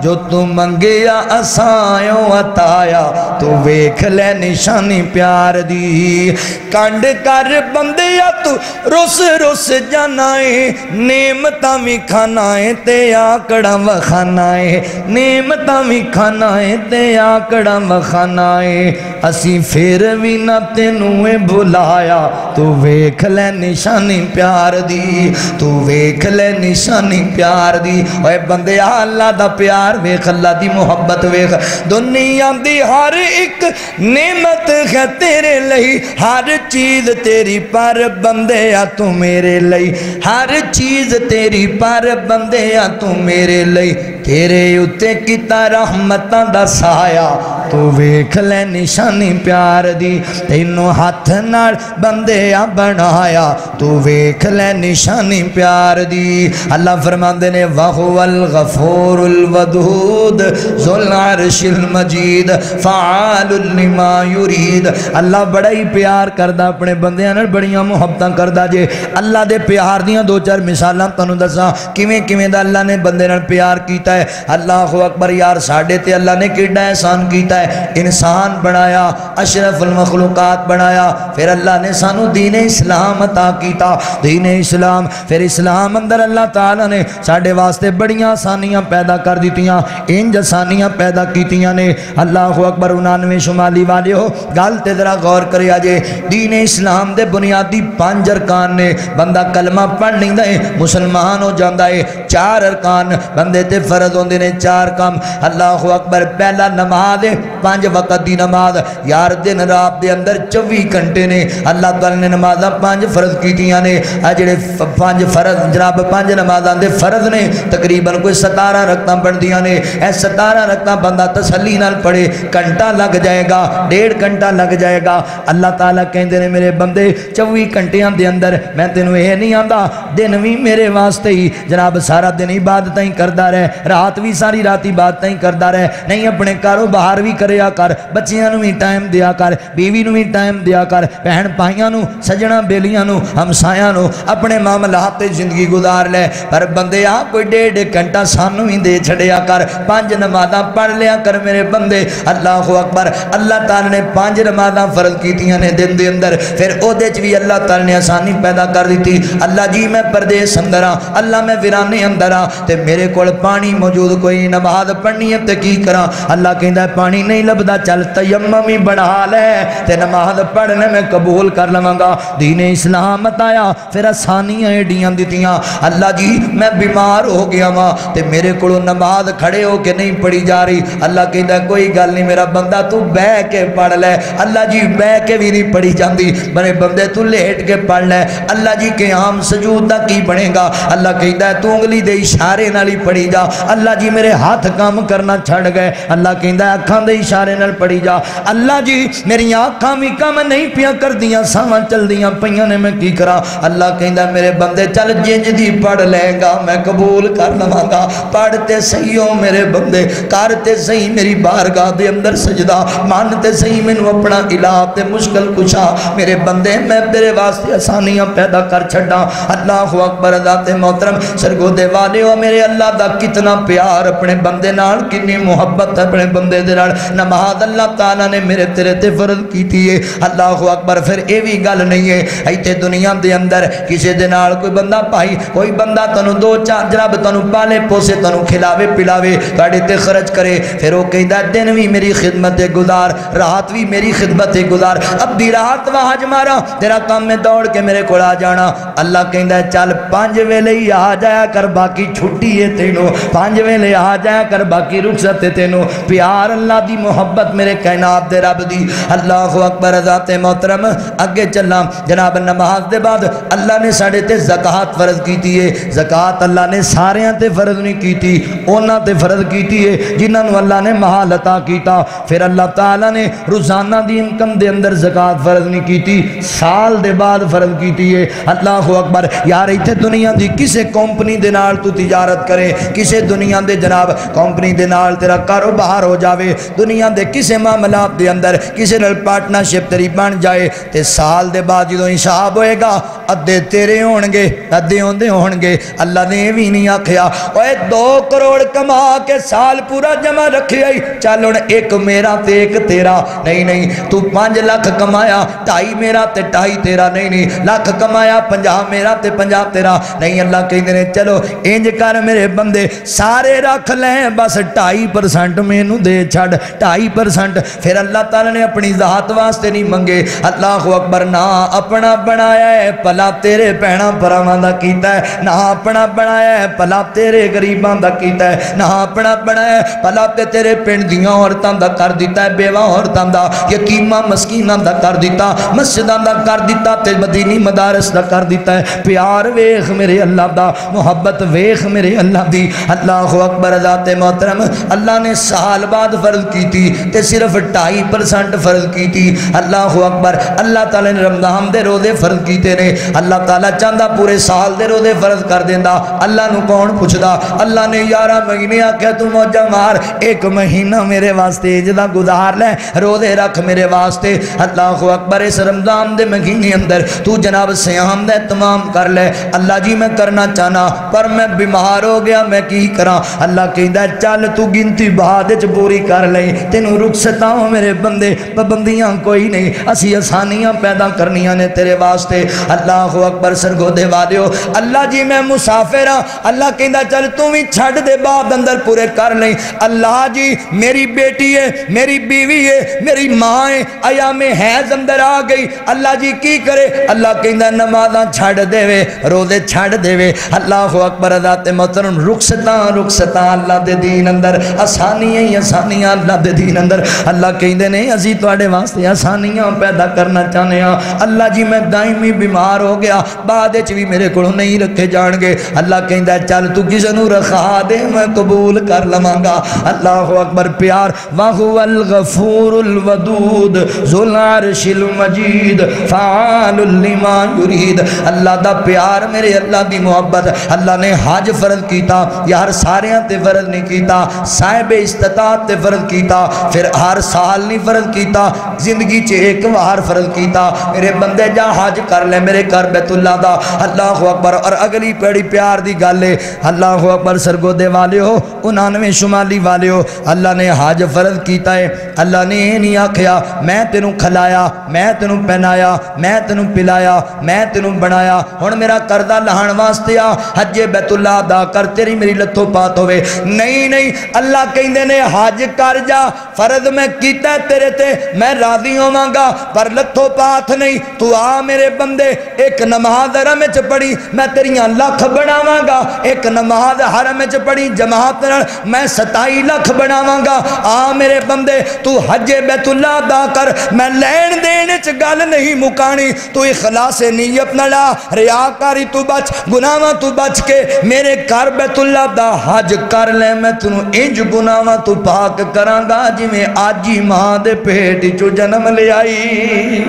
جو تو منگیا اسایوں عطایا تو ویکھ لے نشانی پیار دی کنڈ کر بندیا تو رس رس جانائے نعمتاں بھی کھانائے تے آکڑاں وکھانائے نعمتاں بھی کھانائے تے آکڑاں وکھانائے اسی پھر بھی نہ تینوں بھلایا تو ویکھ لے نشانی پیار دی تو ویکھ لے نشانی پیار دی اے بندیا اللہ دا پیار ویکھ اللہ دی محبت ویکھ دنیا دی ہر ایک نعمت ہے تیرے لئی ہر چیز تیری پر بندیا تو میرے لئی ہر چیز تیری پر بندیا تو میرے لئی تیرے اتے کیتا رحمتاں دا سایہ تو ویکھ لے نشانی پیار دی تینوں ہاتھ نال بندیا بنایا تو ویکھ لے نشانی پیار دی اللہ فرماندے نے وَهُوَ الْغَفُورُ الْوَدُودُ ذُو الْعَرْشِ الْمَجِيدُ فَعَالٌ لِمَا يُرِيدُ اللہ بڑا ہی پیار کردا اپنے بندیاں نال بڑیاں محبتاں کردا جے اللہ دے پیار دیاں دو چار مثالاں تانوں دساں کیویں کیویں دا اللہ نے بندے نال پیار کیتا ہے اللہ اکبر یار ساڈے تے اللہ نے کیڑا احسان کیتا ہے انسان بنایا اشرف المخلوقات بنایا پھر اللہ نے سانو دین اسلام عطا کیتا دین اسلام پھر اسلام اندر اللہ تعالیٰ نے ساڈے واسطے بڑیاں آسانیاں پیدا کر دیتیاں انج آسانیاں پیدا کیتیاں نے اللہ اکبر 99 شمالی والے ہو گل تے ذرا غور کریا جے دین اسلام دے بنیادی 5 ارکان نے بندہ کلمہ پڑھ لیندا ہے مسلمان ہو جاندا ہے 4 ارکان بندے تے فرض ہوندے نے 4 کام اللہ اکبر پہلا نماز ہے 5 وقت دی نماز یار دن رات دے اندر 24 گھنٹے نے اللہ تعالی نے نمازاں 5 فرض کیتیاں نے اے جڑے 5 فرض جناب 5 نمازاں دے فرض نے تقریباً کوئی 17 رکعتاں بندیاں نے اے 17 رکعتاں بندہ تسلی نال پڑھے گھنٹہ لگ جائے گا 1.5 گھنٹہ لگ جائے گا اللہ تعالیٰ کہندے نے میرے بندے 24 گھنٹیاں دے اندر میں تینوں یہ نہیں آندا دن بھی میرے واسطے ہی جناب سارا دن عبادتاں ہی کردا رہے رات بھی ساری رات عبادتاں ہی کردا رہے نہیں اپنے کاروبار بھی کریا کر بچیاں نو بھی ٹائم دیا کر بیوی نو بھی ٹائم دیا کر بہن بھائیاں نو سجنا بیلیاں نو ہمسایاں نو اپنے معاملات تے زندگی گزار لے پر بندے آ کوئی 1.5 گھنٹہ سانو ہی دے چھڑیا کر 5 نمازاں پڑھ لیا کر میرے بندے اللہ اکبر اللہ تعالی نے 5 نمازاں فرض کیتیاں نے دن دے اندر پھر او دے چ بھی اللہ تعالی نے آسانی پیدا کر دیتی اللہ جی میں پردیس اندر ہاں اللہ میں ویرانے اندر ہاں تے میرے کول پانی موجود کوئی نماز پڑھنی ہے تے کی کراں اللہ کہندا ہے پانی نہیں لبدا چل تیمم ہی بنا لے تے نماز پڑھنے میں قبول کر لواں گا دین اسلام آیا پھر آسانیاں ایڈیاں دتیاں اللہ جی میں بیمار ہو گیا وا تے میرے کولوں نماز کھڑے ہو کے نہیں پڑھی جا رہی اللہ کہندا کوئی گل نہیں میرا بندہ تو بیٹھ کے پڑھ لے اللہ جی بیٹھ کے بھی نہیں پڑھی جاندی میرے بندے تو لیٹ کے پڑھ لے اللہ جی قیام سجود دا کی بنے گا اللہ کہندا تو انگلی دے اشارے نال ہی پڑھی جا اللہ جی میرے ہاتھ کام کرنا چھڑ گئے اللہ کہندا اکھاں دے اشارے نال پڑھی جا اللہ جی میری آنکھاں بھی کام نہیں پیاں کر دیاں ساواں چل دیاں پیاں نے میں کی کراں اللہ کہندا میرے بندے چل جنج دی پڑھ لے گا میں قبول کر لواں گا پڑھتے صحیح ہو میرے بندے کرتے صحیح میری بارگاہ دے اندر سجدہ مانتے صحیح مینوں اپنا الہ تے مشکل کشا میرے بندے میں تیرے واسطے آسانیاں پیدا کر چھڈاں اللہ اکبر ذات محترم سرگودے والے ہو میرے اللہ دا کتنا پیار اپنے بندے نال کتنی محبت اپنے بندے دے نال نماز اللہ تعالیٰ نے میرے تیرے تے فرض کیتی ہے اللہ اکبر پھر اے بھی گل نہیں ہے ایتھے دنیا دے اندر کسی دے نال کوئی بندہ پائی کوئی بندہ تانوں 2-4 جناب تانوں پالے پوسے تانوں کھلاوے پلاوے تواڈے تے خرچ کرے پھر او کہندا دن بھی میری خدمت گزار رات بھی میری خدمت گزار اب دی رات واج مارا تیرا کام میں دوڑ کے میرے کول آ جانا اللہ کہندا چل 5 ویلے ہی آ جایا کر باقی چھٹی ہے تینوں 5 ویلے آ جایا کر باقی رخصت تینوں پیار اللہ دی محبت میرے کائنات دے رب دی اللہ اکبر ذات محترم اگے چلا جناب نماز دے بعد اللہ نے ساڑے تے زکاة فرض کیتی ہے زکاة اللہ نے ساریاں تے فرض نہیں کیتی اونا تے فرض کیتی ہے جنہاں نو اللہ نے محال عطا کیتا پھر اللہ تعالیٰ نے روزانہ دی انکم دے اندر زکاة فرض نہیں کیتی سال دے بعد فرض کیتی ہے اللہ اکبر یار ایتھے دنیا دی کسے کمپنی دے نال تو تجارت کرے کسے دنیا دے جناب کمپنی دے نال تیرا کاروبار ہو جاوے دنیا دے کسے معاملات دے اندر کسے نال پارٹنرشپ تیری بن جائے تے سال دے بعد جدوں حساب ہوئے گا ادھے تیرے ہونگے ادھے ہوندے ہونگے اللہ نے بھی نہیں آکھیا اوے 2 کروڑ کما کے سال پورا جمع رکھے آئی چل ہن ایک میرا تے ایک تیرا نہیں تو 5 لاکھ کمایا 2.5 میرا تے 2.5 تیرا نہیں لاکھ کمایا 50 میرا تے 50 تیرا نہیں اللہ کہندے نے چلو انج کر میرے بندے سارے رکھ لیں بس 2.5% مینوں دے چھڑ 2.5% پھر اللہ تعالیٰ نے اپنی ذات واسطے نہیں منگے اللہ اکبر نہ اپنا بنایا ہے پلا تیرے بہناں بھراواں دا کیتا ہے نہ اپنا بنایا ہے پلا تیرے غریباں دا کیتا ہے نہ اپنا بنایا ہے پلا تیرے پنڈ دیاں عورتاں دا کر دیتا ہے بیوہ عورتاں دا یتیماں مسکیناں دا کر دیتا مسجداں دا کر دیتا تے مدینی مدارس دا کر دیتا ہے پیار ویخ میرے اللہ دا محبت ویخ میرے اللہ دی اللہ اکبر ذات محترم اللہ نے سال بعد فرض کی تھی تے صرف 2.5% فرض کی تھی اللہ اکبر اللہ تعالیٰ نے رمضان دے روزے فرض کیتے نے اللہ تعالیٰ چاندہ پورے سال دے روزے فرض کر دیندہ اللہ نو کون پوچھدا اللہ نے 11 مہینے آکھیا تو موجہ مار 1 مہینہ میرے واسطے جدہ گزار لے روزے رکھ میرے واسطے اللہ اکبر اس رمضان دے مہینے اندر تو جناب سیام دے تمام کر لے اللہ جی میں کرنا چاہنا پر میں بیمار ہو گیا میں کی کراں اللہ کہندہ ہے چل تو گنتی بہادج پوری کر لیں تینوں رخصتاں ہوں میرے بندے پابندیاں کوئی نہیں اسی آسانیاں پیدا کرنیاں نے تیرے واسطے اللہ اکبر سرگو دے والیو اللہ جی میں مسافر ہاں اللہ کہندہ چل تو بھی چھڑ دے بعد اندر پورے کر لیں اللہ جی میری بیٹی ہے میری بیوی ہے میری ماں ہے ایام حیض اندر آ گئی اللہ جی کی کرے اللہ کہندہ نمازاں چھڑ دے وے روزے چھڑ دے وے اللہ اکبر ذات محترم رخصتاں اللہ دے دین اندر آسانیاں اللہ دے دین اندر اللہ کہندے نے اسی تواڈے واسطے آسانیاں پیدا کرنا چاہنے ہاں اللہ جی میں دائمی بیمار ہو گیا بعد وچ بھی میرے کولوں نہیں رکھے جان گے اللہ کہندا ہے چل تو کسے نوں رکھا دے میں قبول کر لواں گا اللہ اکبر پیار وَهُوَ الْغَفُورُ الْوَدُودُ ذُو الْعَرْشِ الْمَجِيدُ فَعَالٌ لِمَا يُرِيدُ اللہ دا پیار میرے اللہ دی محبت اللہ نے حج فرض کیتا یار ساریاں تے فرض نہیں کیتا صاحب استطاعت تے فرض کیتا پھر ہر سال نہیں فرض کیتا زندگی چ ایک بار فرض کیتا میرے بندے جا حج کر لے میرے گھر بیت اللہ دا اللہ اکبر اور اگلی پیڑی پیار دی گل ہے اللہ اکبر سرگو دے والے ہو 99 شمالی والے ہو اللہ نے حج فرض کیتا ہے اللہ نے نہیں آکھیا میں تینوں کھلایا میں تینوں پہنایا میں تینوں پلایا میں تینوں بنایا ہن میرا قرضہ لہن واسطے آ حج بیت اللہ ادا کر تیری میری لتھوں پات ہوئے نہیں اللہ کہندے نے حج کر جا فرض میں کیتا ہے تیرے تے میں راضی ہوواں گا پر لتھوں پات نہیں تو آ میرے بندے ایک نماز حرم وچ پڑھی میں تیریاں لاکھ بناواں گا ایک نماز حرم وچ پڑھی جماعت نال میں 27 لاکھ بناواں گا آ میرے بندے تو حج بیت اللہ ادا کر میں لین دین وچ گل نہیں مکانی تو اخلاص نیت نال ریاکاری تو بچ گناہاں تو بچ کے میرے گھر بیت اللہ دا حج کر لے میں تینوں انج گناہاں تو پاک کراں گا جویں اج ہی ماں دے پیٹ چوں جنم لے آئی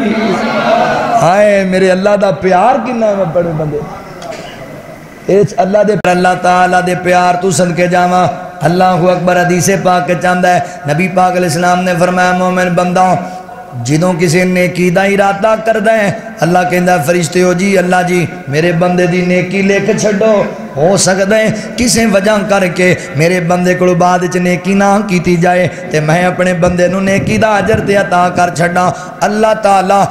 ہائے میرے اللہ دا پیار کنا میں بڑے بندے اس اللہ دے اللہ تعالیٰ دے پیار تو صدقے جاواں اللہ اکبر حدیث پاک کے چاندہ ہے نبی پاک علیہ السلام نے فرمایا مومن بندہ جدوں کسی نیکی دا ارادہ کر دیں اللہ کہندہ فرشتے ہو جی اللہ جی میرے بندے دی نیکی لے کے چھڑو ہو سکتا ہے کسی وجہ کر کے میرے بندے کو بعد چ نیکی نہ کیتی جائے تے میں اپنے بندے نو نیکی دا اجر تے عطا کر چھڑا اللہ تعالیٰ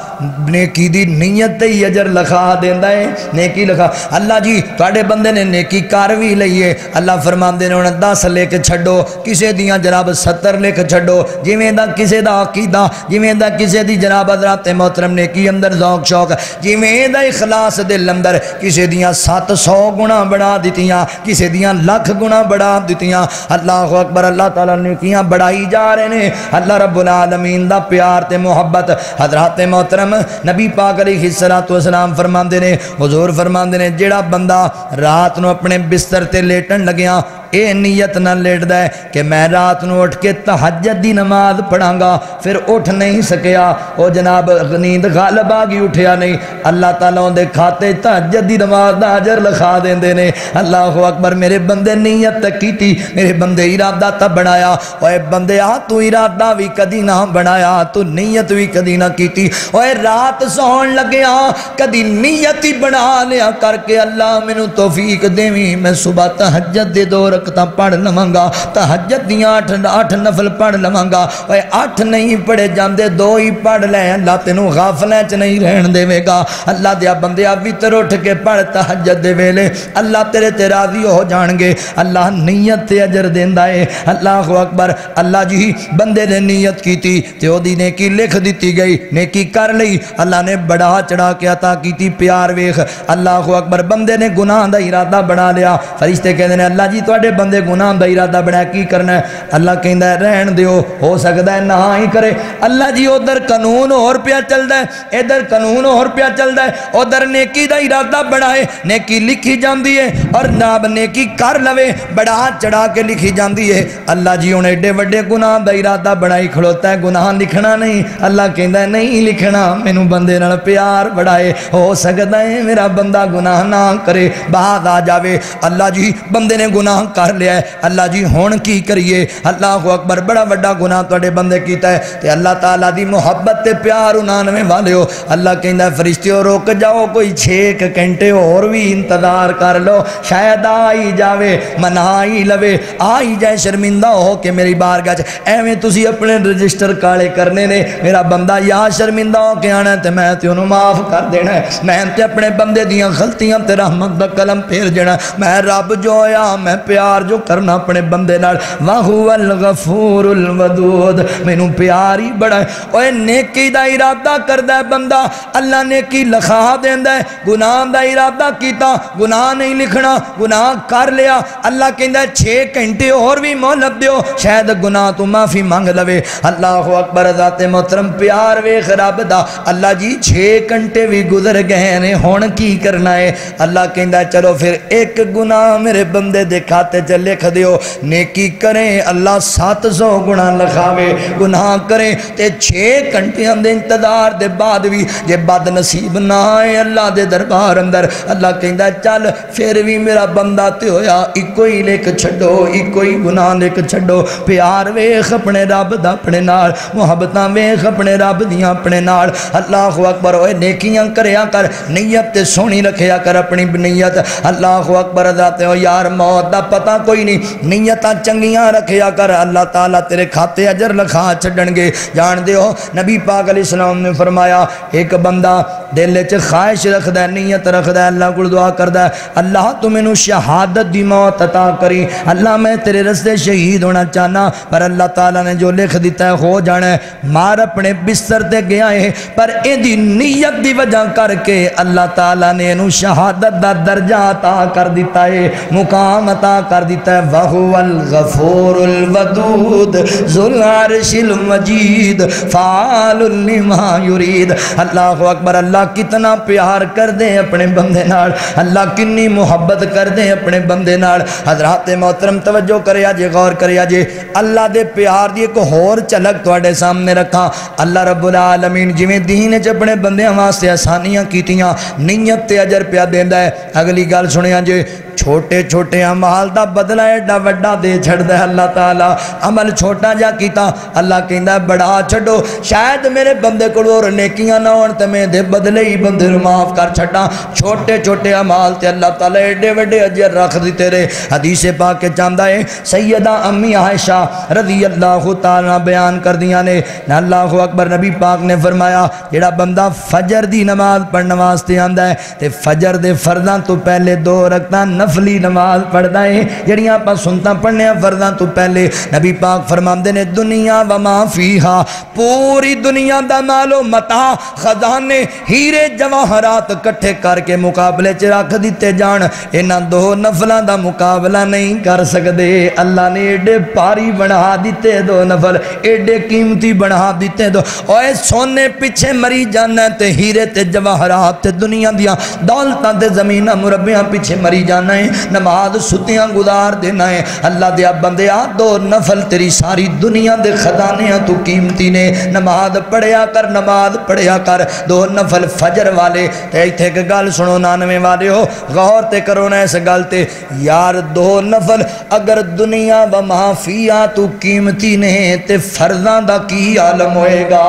نیکی دی نیت تے ہی اجر لکھا دیندا ہے نیکی لکھا اللہ جی تواڈے بندے نے نیکی کر وی لئیے اللہ فرماندے نے 10 لے کے چھڈو کسے دیاں جناب 70 لے کے چھڈو جویں دا کسے دا عقیدہ جویں دا کسے دی جناب حضرات محترم نیکی اندر ذوق شوق جویں دا اخلاص دل اندر کسے دیاں 700 گنا بڑھا دتیاں کسے دیاں لاکھ گنا بڑھا دتیاں اللہ اکبر اللہ تعالیٰ نے کیاں بڑھائی جا رہے نے اللہ رب العالمین دا پیار تے محبت حضرات محترم نبی پاک علیہ السلام فرماندے نے حضور فرماندے نے جیڑا بندہ رات نو اپنے بستر تے لیٹن لگیاں اے نیت نہ لیٹ دے کہ میں رات نو اٹھ کے تہجد دی نماز پڑھاں گا پھر اٹھ نہیں سکیا او جناب نیند غالب آگی اٹھیا نہیں اللہ تعالیٰ دے کھاتے تہجد دی نماز دا اجر لکھا دیندے نے اللہ اکبر میرے بندے نیت تک کیتی میرے بندے ارادہ تا بنایا اوے بندے تو ارادہ بھی کدی نہ بنایا تو نیت بھی کدی نہ کیتی اوے رات سون لگیا کدی نیت ہی بنا لیا کر کے اللہ مینوں توفیق دیویں میں صبح تہجد دے 2 رکعتاں پڑھ لواں گا تہجد دیاں 8 نفل پڑھ لواں گا اوے 8 نہیں پڑھے جاندے 2 ہی پڑھ لے اللہ تینوں غافلیں چ نہیں رہن دے گا اللہ دیا بندیا وتر اٹھ کے پڑھ تہجد دے ویلے اللہ تیرے تے راضی ہو جان گے اللہ نیت تے اجر دیندا ہے اللہ اکبر اللہ جی بندے نے نیت کیتی تے او دی نیکی لکھ دتی گئی نیکی کر لئی اللہ نے بڑا چڑھا کے عطا کیتی پیار ویکھ اللہ اکبر بندے نے گناہ دا ارادہ بنا لیا فرشتے کہندے نے اللہ جی تواڈے بندے گناہ دا ارادہ بنا کی کرنا ہے اللہ کہندا ہے رہن دیو ہو سکدا ہے نہ ہی کرے اللہ جی ادھر قانون اور پیا چلدا ہے ادھر قانون اور پیا چلدا ہے ادھر نیکی دا ارادہ بنائے نیکی لکھی جاندی ہے اور ناب نیکی کر لوے بڑا چڑھا کے لکھی جاندی ہے اللہ جی ہن ایڈے وڈے گناہ دا ارادہ بنائی کھڑوتا ہے گناہ لکھنا نہیں اللہ کہندا ہے نہیں لکھنا مینوں بندے نال پیار بڑھائے ہو سکدا ہے میرا بندہ گناہ نہ کرے بعد آ جاوے اللہ جی بندے نے گناہ کر لیا ہے اللہ جی ہن کی کریے اللہ اکبر بڑا وڈا گناہ تواڈے بندے کیتا ہے تے اللہ تعالیٰ دی محبت تے پیار 99 والیو اللہ کہندا ہے فرشتیو رک جاؤ کوئی 6 گھنٹے اور بھی انتظار کر لو شاید آئی جاوے منائی لوے آئی جائے شرمندہ ہو کہ میری بارگاہ ایویں تسی اپنے رجسٹر کالے کرنے نے میرا بندہ یا شرمندہ ہو کے آنا تے میں تے انہوں معاف کر دینا ہے میں تے اپنے بندے دیاں غلطیاں تے رحمت دا قلم پھیر جنا میں رب جو آیا میں پیار جو کرنا اپنے بندے نال وَهُوَ الْغَفُورُ الْوَدُودُ مینوں پیار ہی بڑا ہے اوے نیکی دا ارادہ کردا ہے بندہ اللہ نیکی لکھا دیندا ہے گناہ دا ارادہ کیتا گناہ نہیں لکھنا گناہ کر لیا اللہ کہندا ہے 6 گھنٹے اور بھی مہلت دیو شاید گناہ تو معافی مانگ لوے اللہ اکبر ذات محترم پیار ویکھ رب دا اللہ جی 6 گھنٹے بھی گزر گئے نے ہن کی کرنا ہے اللہ کہندا ہے چلو پھر ایک گناہ میرے بندے دے کھاتے چ لکھ دیو نیکی کریں اللہ 700 گنا لکھاوے گناہ کریں تے 6 گھنٹیاں دے انتظار دے بعد بھی جے بد نصیب نہ آئے اللہ دے دربار اندر اللہ کہندا چل پھر بھی میرا بندہ تے ہویا ایک ہی لکھ چھڈو ایک ہی گناہ لکھ چھڈو پیار ویکھ اپنے رب دا اپنے نال محبتاں ویکھ اپنے رب دیاں اپنے نال اللہ اکبر اوے نیکیاں کریا کر نیت تے سونی رکھیا کر اپنی نیت اللہ اکبر ذات او یار موت دا پتہ کوئی نہیں نیتاں چنگیاں رکھیا کر اللہ تعالیٰ تیرے کھاتے اجر لکھا چھڈن گے جان دیو نبی پاک علیہ السلام نے فرمایا ایک بندہ دل وچ خواہش رکھدا ہے نیت رکھدا ہے اللہ کول دعا کردا ہے اللہ تو مینوں شہادت دی موت عطا کری اللہ میں تیرے رستے شہید ہونا چاہنا پر اللہ تعالیٰ نے جو لکھ دیتا ہے ہو جانا ہے مار اپنے بستر تے گیا ہے پر ایدی نیت دی وجہ کر کے اللہ تعالیٰ نے انہوں شہادت دا درجہ عطا کر دیتا ہے مقام عطا کر دیتا ہے وَهُوَ الْغَفُورُ الْوَدُودُ ذُو الْعَرْشِ الْمَجِيدُ فَعَالٌ لِمَا يُرِيدُ اللہ اکبر اللہ کتنا پیار کر دیں اپنے بندے نال اللہ کنی محبت کر دیں اپنے بندے نال حضرات محترم توجہ کریا جے غور کریا جے اللہ دے پیار دی ایک اور جھلک تواڈے سامنے رکھا اللہ رب العالمین جویں دین وچ اپنے بندیاں واسطے آسانیاں کیتیاں نیت تے اجر پیا دیندا ہے اگلی گل سنیا جے چھوٹے چھوٹے عمال دا بدلہ ایڈا وڈا دے چھڑدا ہے اللہ تعالیٰ عمل چھوٹا جا کیتا اللہ کہندا ہے بڑا چھڈو شاید میرے بندے کول اور نیکیاں نہ ہون تے میں دے بدلے ہی بندے نوں معاف کر چھڈاں چھوٹے چھوٹے عمال تے اللہ تعالیٰ ایڈے وڈے اجر رکھ دتے رے حدیث پاک کے چاہندا ہے سیدہ امی عائشہ رضی اللہ تعالیٰ بیان کر دیاں نے اللہ اکبر نبی پاک نے فرمایا جڑا بندہ فجر دی نماز پڑھن واسطے آندا ہے تے فجر دے فرضاں تو پہلے 2 رکعتاں نفلی نماز پڑھدا ہے جڑیاں آپاں سنتاں پڑھنے فرضاں تو پہلے نبی پاک فرماندے نے دنیا و ما فیہا پوری دنیا دا مال و متاع خزانے ہیرے جواہرات کٹھے کر کے مقابلے چ رکھ دیتے جان انہاں دو نفلاں دا مقابلہ نہیں کر سکدے اللہ نے ایڈے پاری بنا دیتے دو نفل ایڈے قیمتی بنا دیتے دو اوے سونے پیچھے مری جانا تے ہیرے تے جواہرات تے دنیا دیاں دولتاں تے زمینہ مربیاں پیچھے مری جانا ہے نماز ستیاں گزار دینا ہے اللہ دیا بندیا دو نفل تیری ساری دنیا دے خزانیاں تو قیمتی نے نماز پڑھیا کر دو نفل فجر والے تے ایتھے کہ گل سنو 99 والے ہو غور تے کرو نا اس گل تے یار دو نفل اگر دنیا و ما فیہا تو قیمتی نے تے فرضاں دا کی عالم ہوئے گا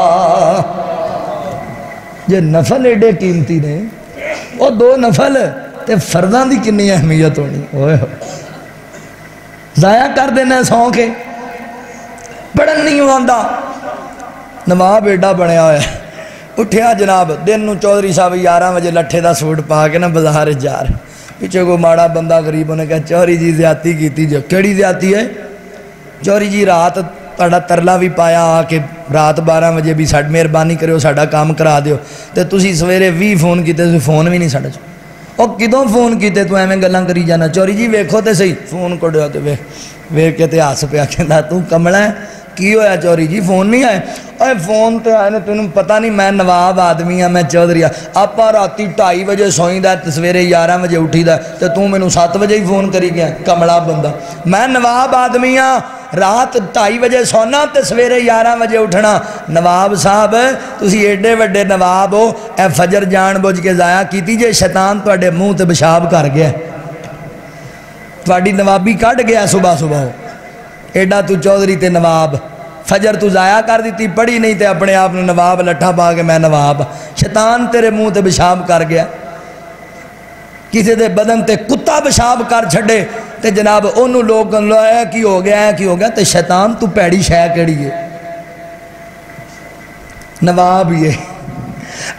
جے نفل ایڈے قیمتی نے وہ دو نفل تے فرضاں دی کنی اہمیت ہونی اوئے ضائع کر دینا سو کے پڑھن نہیں ہوندہ نواب ایڈا بنیا ہوئے اٹھیا جناب دن نو چودھری صاحب 11 بجے لٹھے دا سوٹ پا کے نا بازار جا رہے پیچھے کو ماڑا بندہ غریب نے کہا چوہری جی زیادتی کیتی جو کیڑی زیادتی ہے چوہری جی رات تہاڈا ترلا بھی پایا آ کے رات 12 بجے بھی ساڈ مہربانی کریو ساڈا کام کرا دیو تے تسی سویرے 20 فون کیتے تسی فون بھی نہیں ساڈا او کدوں فون کیتے تو ایویں گلاں کری جانا چوہری جی ویکھو تے صحیح فون کڈیا تے ویکھ کے تے ہس پیا کہندا تو کملا ہے کی ہویا چوہری جی فون نہیں آئے اے فون تے آئے نے تینوں پتہ نہیں میں نواب آدمی ہاں میں چودھری ہاں آپا راتی 2:30 بجے سوئیں دا تے سویرے 11 بجے اٹھی دا تے تو مینوں 7 بجے ہی فون کری گیا کملا بندہ میں نواب آدمی ہاں رات 2:30 بجے سونا تے سویرے 11 بجے اٹھنا نواب صاحب تسی ایڈے وڈے نواب ہو اے فجر جان بوجھ کے ضائع کیتی جے شیطان تواڈے منہ تے پیشاب کر گیا تواڈی نوابی کڈ گیا صبح صبح ایڈا تو چودھری تے نواب فجر تو ضائع کر دیتی پڑھی نہیں تے اپنے آپ نے نواب لٹھا پا کے میں نواب شیطان تیرے منہ تے پیشاب کر گیا کسی دے بدن تے کتا پیشاب کر چھڑے تے جناب انہوں لوگ ہے کی ہو گیا تے شیطان تو پیڑی شے کیڑی ہے نواب یہ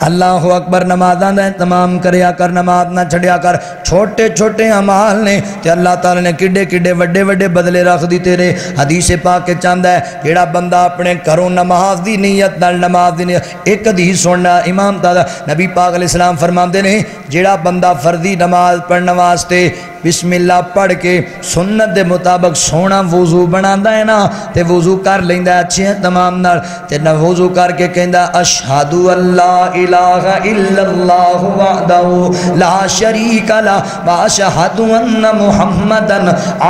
اللہ اکبر نمازاں دا اہتمام کریا کر نماز نہ چھڑیا کر چھوٹے چھوٹے اعمال نے تے اللہ تعالی نے کڈے کڈے وڈے وڈے بدلے رکھ دی تیرے حدیث پاک کے چاہندا ہے جیڑا بندہ اپنے گھروں نماز دی نیت نال نماز دی نیت ایک حدیث سننا امام تعالی نبی پاک علیہ السلام فرماندے نے جیڑا بندہ فرضی نماز پڑھن واسطے بسم اللہ پڑھ کے سنت دے مطابق سونا وضو بناندا ہے نا تے وضو کر لیندا ہے اچھے تمام نال تے نہ وضو کر کے کہندا اشہد اللہ الہ الا اللہ وحدہ لا شریک لہ واشہد ان محمدا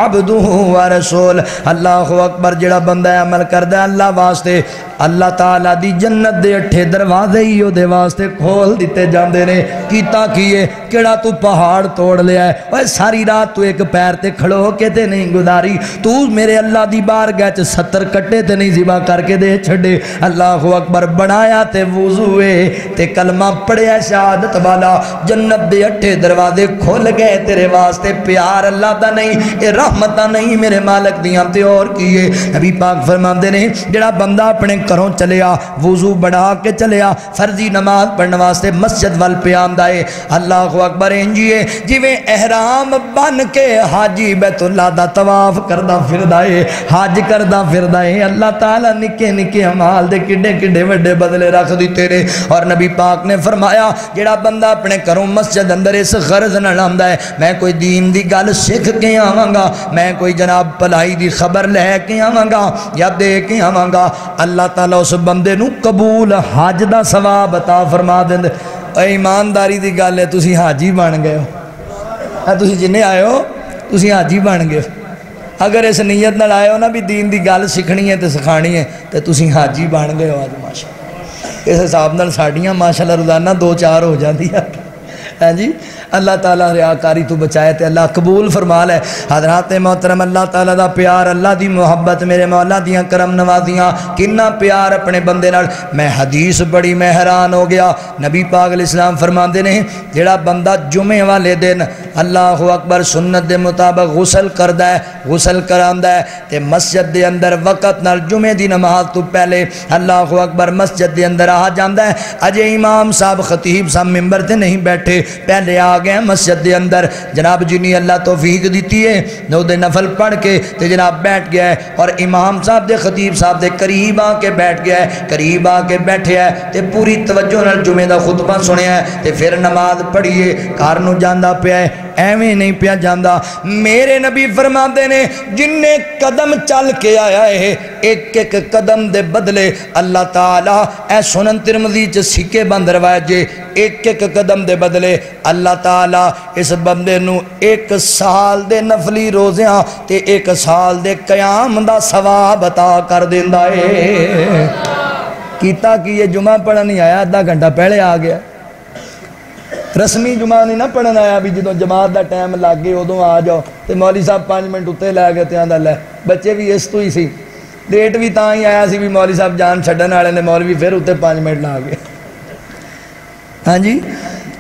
عبدہ ورسول اللہ اکبر جڑا بندہ عمل کردا ہے اللہ واسطے اللہ تعالیٰ دی جنت دے 8 دروازے ہی او دے واسطے کھول دیتے جاندے نے کیتا کیے کیڑا تو پہاڑ توڑ لیا ہے اوے ساری رات تو ایک پیر تے کھڑو کے تے نہیں گزاری تو میرے اللہ دی بارگاہ چ 70 کٹے تے نہیں ذبح کر کے دے چھڑے اللہ اکبر بنایا تے وضو تے کلمہ پڑھیا شہادت والا جنت دے 8 دروازے کھل گئے تیرے واسطے پیار اللہ دا نہیں اے رحمتاں نہیں میرے مالک دیاں تے اور کیے نبی پاک فرماندے نے جڑا بندہ اپنے گھروں چلیا وضو بڑھا کے چلیا فرضی نماز پڑھنے واسطے مسجد وال پہ آندا ہے اللہ اکبر انجیے جویں احرام بن کے حاجی بیت اللہ دا طواف کردا پھردا ہے حج کردا پھردا ہے اللہ تعالی نکے نکے اعمال دے کڈے کڈے وڈے بدلے رکھ دتے نے اور نبی پاک نے فرمایا جڑا بندہ اپنے گھروں مسجد اندر اس غرض نال آندا ہے میں کوئی دین دی گل سکھ کے آواں گا میں کوئی جناب بھلائی دی خبر لے کے آواں گا یا دے کے آواں گا اللہ تعالیٰ اس بندے نو قبول حج دا ثواب عطا فرما دیندے اے ایمانداری دی گل ہے تسی حاجی بن گئے ہو تسی جنے آئے ہو تسی حاجی بن گئے اگر اس نیت نال آئے ہو نا بھی دین دی گل سکھنی ہے تے سکھانی ہے تے تسی حاجی بن گئے ہو آج ماشاءاللہ اس حساب نال ساڈیاں ماشاءاللہ روزانہ 2-4 ہو جاندی ہے ہاں جی اللہ تعالیٰ ریاکاری تو بچائے تے اللہ قبول فرما لے حضرات محترم اللہ تعالیٰ دا پیار اللہ دی محبت میرے مولا دیاں کرم نوازیاں کنا پیار اپنے بندے نال میں حدیث بڑی میں حیران ہو گیا نبی پاک علیہ السلام فرماندے نے جڑا بندہ جمعے والے دن اللہ اکبر سنت دے مطابق غسل کردا ہے غسل کراندا ہے تے مسجد دے اندر وقت نال جمعے دی نماز تو پہلے اللہ اکبر مسجد دے اندر آ جاندا ہے اجے امام صاحب خطیب صاحب منبر تے نہیں بیٹھے پہلے آ گئے مسجد دے اندر، جناب جنی اللہ توفیق دیتی ہے نو دے نفل پڑھ کے تے جناب بیٹھ گیا ہے، اور امام صاحب دے خطیب صاحب دے قریب آ کے بیٹھ گیا ہے، قریب آ کے بیٹھے ہے تے پوری توجہ نال جمعے دا خطبہ سنیا ہے تے پھر نماز پڑھیے گھر نو جاندا پیا ہے، ایویں نہیں پیا جاندا۔ میرے نبی فرماندے نے جن نے قدم چل کے آیا ہے ایک ایک قدم دے بدلے اللہ تعالیٰ اے سنن ترمذی چ سکے بند روایت جے ایک ایک قدم دے بدلے اللہ تعالیٰ اس بندے نو 1 سال دے نفلی روزیاں تے 1 سال دے قیام دا ثواب عطا کر دیندا ہے۔ کیتا کہ یہ جمعہ پڑھا نہیں آیا، آدھا گھنٹہ پہلے آ گیا، رسمی جمعہ نہیں نہ پڑھن آیا بھی جدوں جماعت دا ٹائم لگ گئے ادوں آ جاؤ تے مولوی صاحب 5 منٹ اتنے لے گئے تے آندا لے بچے بھی اس تو ہی سی، لیٹ بھی تاں ہی آیا سی بھی مولوی صاحب جان چھڈن والے نے، مولوی پھر اتنے 5 منٹ لا گئے۔ ہاں جی،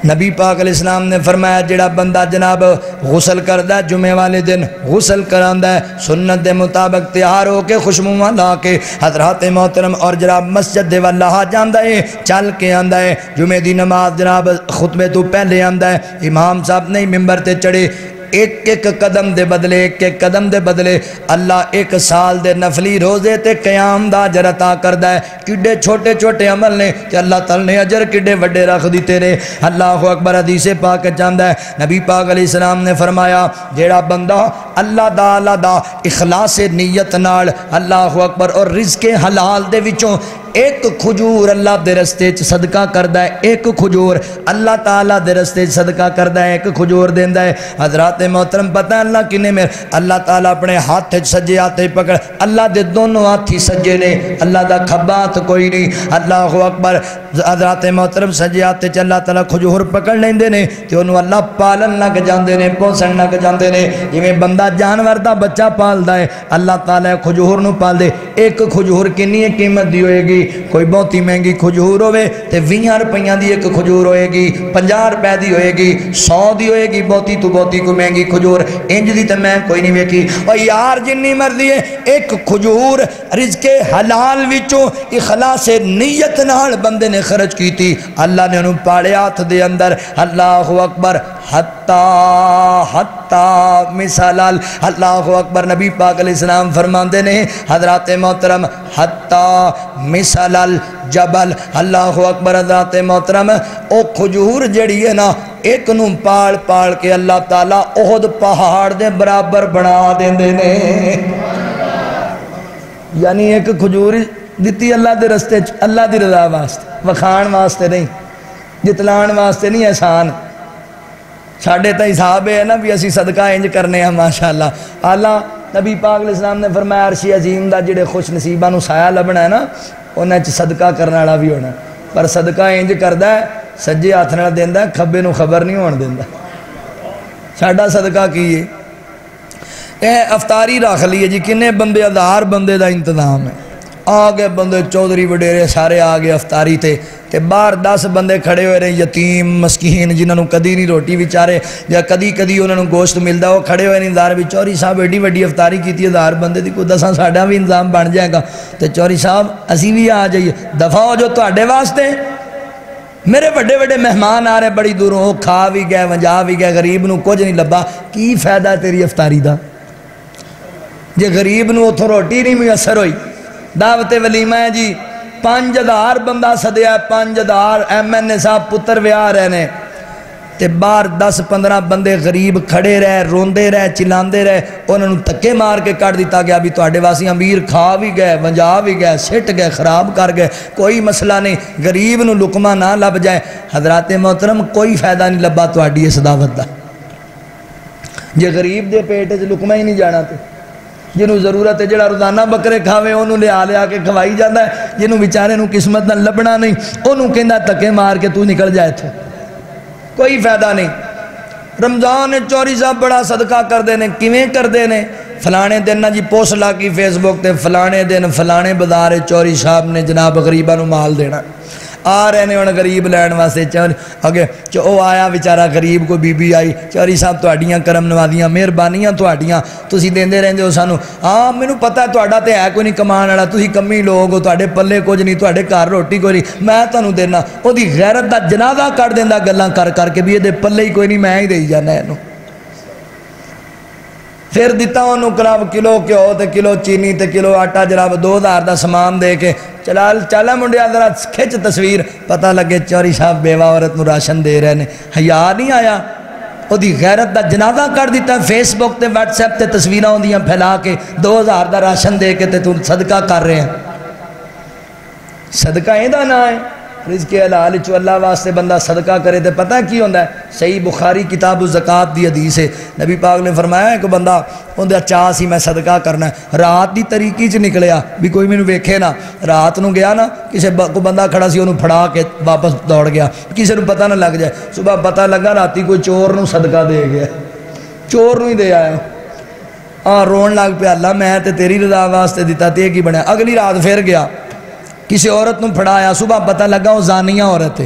نبی پاک علیہ السلام نے فرمایا جڑا بندہ جناب غسل کردا جمعے والے دن غسل کراندا ہے سنت دے مطابق تیار ہو کے خوشبو لا کے حضرات محترم اور جناب مسجد دے والا جاندا ہے، چل کے آندا ہے، جمعے دی نماز جناب خطبے تو پہلے آندا ہے، امام صاحب نہیں ممبر تے چڑھے، ایک ایک قدم دے بدلے ایک ایک قدم دے بدلے اللہ 1 سال دے نفلی روزے تے قیام دا اجر عطا کردا ہے۔ کڈے چھوٹے چھوٹے عمل نے تے اللہ تعالی نے اجر کڈے وڈے رکھ دیتے نے۔ اللہ اکبر، حدیث پاک چاہندا ہے نبی پاک علیہ السلام نے فرمایا جیڑا بندہ اللہ دا اخلاص نیت نال اللہ اکبر اور رزق حلال دے وچوں 1 کھجور اللہ دے رستے چ صدقہ کردا ہے، 1 کھجور اللہ تعالیٰ دے رستے چ صدقہ کردا ہے، 1 کھجور دیندا ہے۔ حضرات محترم پتہ ہے اللہ کنے میں اللہ تعالیٰ اپنے ہاتھ سجے ہاتھ پکڑ، اللہ دے دونوں ہاتھ ہی سجے نے، اللہ دا کھبا ہاتھ کوئی نہیں۔ اللہ اکبر، حضرات محترم سجے ہاتھ چ اللہ تعالیٰ کھجور پکڑ لیندے نے تے اونوں اللہ پالن لگ جاندے نے، پوسن لگ جاندے نے، جویں بندہ جانور دا بچہ پالدا ہے اللہ تعالیٰ کھجور نو پال دے۔ 1 کھجور کنی قیمت دی ہوئے گی؟ کوئی بہتی مہنگی کھجور ہوئے تے 20 روپیہ دی 1 کھجور ہوئے گی، 50 روپے دی ہوئے گی، 100 دی ہوئے گی، بہتی تو بہتی کوئی مہنگی کھجور انج دی تے میں کوئی نہیں ویکھی۔ اور یار جنی مرضی ہے 1 کھجور رزق حلال وچوں اخلاص نیت نال بندے نے خرچ کیتی، اللہ نے انہوں پاڑے ہاتھ دے اندر۔ اللہ اکبر، حتی مثال اللہ اکبر، نبی پاک علیہ السلام فرماندے نے حضرات محترم حتی مثال الجبل، اللہ اکبر حضرات محترم او کھجور جڑی ہے نا ایک نو پاڑ پاڑ کے اللہ تعالیٰ احد پہاڑ دے برابر بنا دیندے نے۔ یعنی 1 کھجور دیتی اللہ دے رستے اللہ دی رضا واسطے، وکھان واسطے نہیں، جتلان واسطے نہیں، احسان ساڑھے تا حساب ہے نا بھی اسی صدقہ انج کرنے ہیں ماشاءاللہ۔ اللہ نبی پاک علیہ السلام نے فرمایا عرش عظیم دا جڑے خوش نصیبہ نو سایہ لبنا ہے نا انہیں صدقہ کرنا والا بھی ہونا، پر صدقہ انج کردا ہے سجے ہاتھ نال دیندا ہے، کھبے نو خبر نہیں ہون دیندا۔ ساڈا صدقہ کیے اے افطاری رکھ لیے جی، کنے بندے 1000 بندے دا انتظام ہے، آگے بندے چودھری وڈیرے سارے آگے افطاری تے باہر 10 بندے کھڑے ہوئے رہے، یتیم مسکین جنہوں کدی نہیں روٹی بیچارے یا کدی انہوں گوشت ملتا وہ کھڑے ہوئے انتظار بھی چوری صاحب ایڈی وڈی افطاری کی 1000 بندے دی، کوئی 10 ساڈا بھی انتظام بن جائے گا تے چوری صاحب اسی بھی آ جائیے، دفع ہو جو تواڈے واسطے میرے بڑے بڑے مہمان آ رہے بڑی دوروں، وہ کھا بھی گئے ونجا بھی گئے، غریب نو کچھ نہیں لبا، کی فائدہ تیری افطاری دا جے غریب نو اتھوں روٹی نہیں میسر ہوئی۔ دعوت ولیمہ ہے جی 5000 بندہ سدیا، 5000 MN صاحب پتر ویاہ رہنے تے باہر 10-15 بندے غریب کھڑے رہے، روندے رہے، چلاندے رہے، انہوں نے تکے مار کے کٹ دیتا گیا بھی تواڈے واسی امیر کھا بھی گئے ونجا بھی گئے سٹ گئے خراب کر گئے، کوئی مسئلہ نہیں، غریب نو لقمہ نہ لب جائے۔ حضرات محترم کوئی فائدہ نہیں لبا تواڈی اس دعوت دا، جے غریب دے پیٹ وچ لقمہ ہی نہیں جانا تے جنہوں ضرورت ہے جڑا روزانہ بکرے کھاوے انہوں لیا کے کھوائی جاتا ہے، جنہوں بیچارے نو قسمت نہ لبنا نہیں انہوں کہندا تکے مار کے تو نکل جائے تھے، کوئی فائدہ نہیں۔ رمضان چوری صاحب بڑا صدقہ کر دینے، کیویں کر دینے؟ فلانے دن نہ جی پوسٹ لاگی فیس بک تے فلانے دن فلانے بازار چوری صاحب نے جناب غریباں نو مال دینا، آ رہے ہیں غریب لین واسطے اگے وہ آیا بیچارہ غریب کو بی بی آئی چوہدری صاحب تہاڈیاں کرم نوازیاں مہربانیاں تہاڈیاں تسی دیندے رہندے ہو سانو ہاں مینوں پتہ ہے تہاڈا تے ہے کوئی نہیں کمان والا تسی کمی لوگ ہو تہاڈے پلے کچھ نہیں تہاڈے گھر روٹی کوئی نہیں میں تانوں دینا وہ دی غیرت دا جنازہ کر دیندا گلاں کر کر کے بھی یہ پلے ہی کوئی نہیں میں ہی دئی جانا اینوں پھر دیتا انہوں جناب کلو گھیو تے کلو چینی تے کلو آٹا جناب 2000 دا سامان دے کے چلا منڈیا ذرا کھچ تصویر پتہ لگے چوہدری صاحب بیوہ عورت نو راشن دے رہے ہیں حیا نہیں آیا وہ دی غیرت دا جنازہ کر دیتا فیس بک تے واٹس ایپ تے تصویراں ہوندیاں پھیلا کے 2000 دا راشن دے کے تے تم صدقہ کر رہے ہیں صدقہ ایندہ نہ ہے رزق حلال چو اللہ واسطے بندہ صدقہ کرے تے پتہ کی ہوندہ ہے صحیح بخاری کتاب الزکاة دی حدیث ہے نبی پاک نے فرمایا ہے کہ بندہ ہوندہ چاہ سی میں صدقہ کرنا ہے رات دی طریقی چ نکلیا بھی کوئی میں ویکھے نا رات نو گیا نا کسی کو بندہ کھڑا سی انہوں پھڑا کے واپس دوڑ گیا کسی نو پتہ نہ لگ جائے صبح پتہ لگا راتی کوئی چور نو صدقہ دے گیا چور نو ہی دے آیا رون لگ پہ اللہ میں تے تیری رضا واسطے دیتا تے کی بنیا اگلی رات پھر گیا کسی عورت نو پھڑایا صبح پتہ لگا وہ زانیہ عورت ہے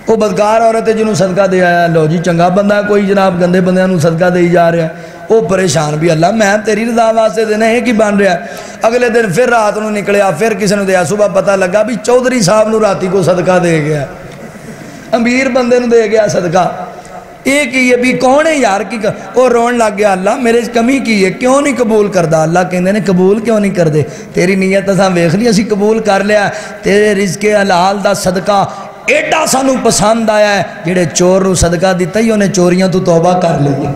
وہ بدکار عورت ہے جنہوں صدقہ دے آیا لو جی چنگا بندہ ہے کوئی جناب گندے بندے نو صدقہ دے جا رہا ہے وہ پریشان بھی اللہ میں تیری رضا واسطے دینا ہے کہ بن رہا ہے اگلے دن پھر رات نو نکلیا پھر کسی نے دیا صبح پتہ لگا بھی چودھری صاحب نو راتی کو صدقہ دے گیا امیر بندے نو دے گیا صدقہ ایک ہی ہے بھی کون ہے یار کی وہ رون لگ گیا اللہ میرے کمی کی ہے کیوں نہیں قبول کردہ اللہ کہندے نے قبول کیوں نہیں کردے تیری نیت اساں ویکھ لی اسی قبول کر لیا تیرے رزق حلال دا صدقہ ایڈا سانو پسند آیا ہے جڑے چور نو صدقہ دیتا ہی انہیں چوریاں تو توبہ کر لی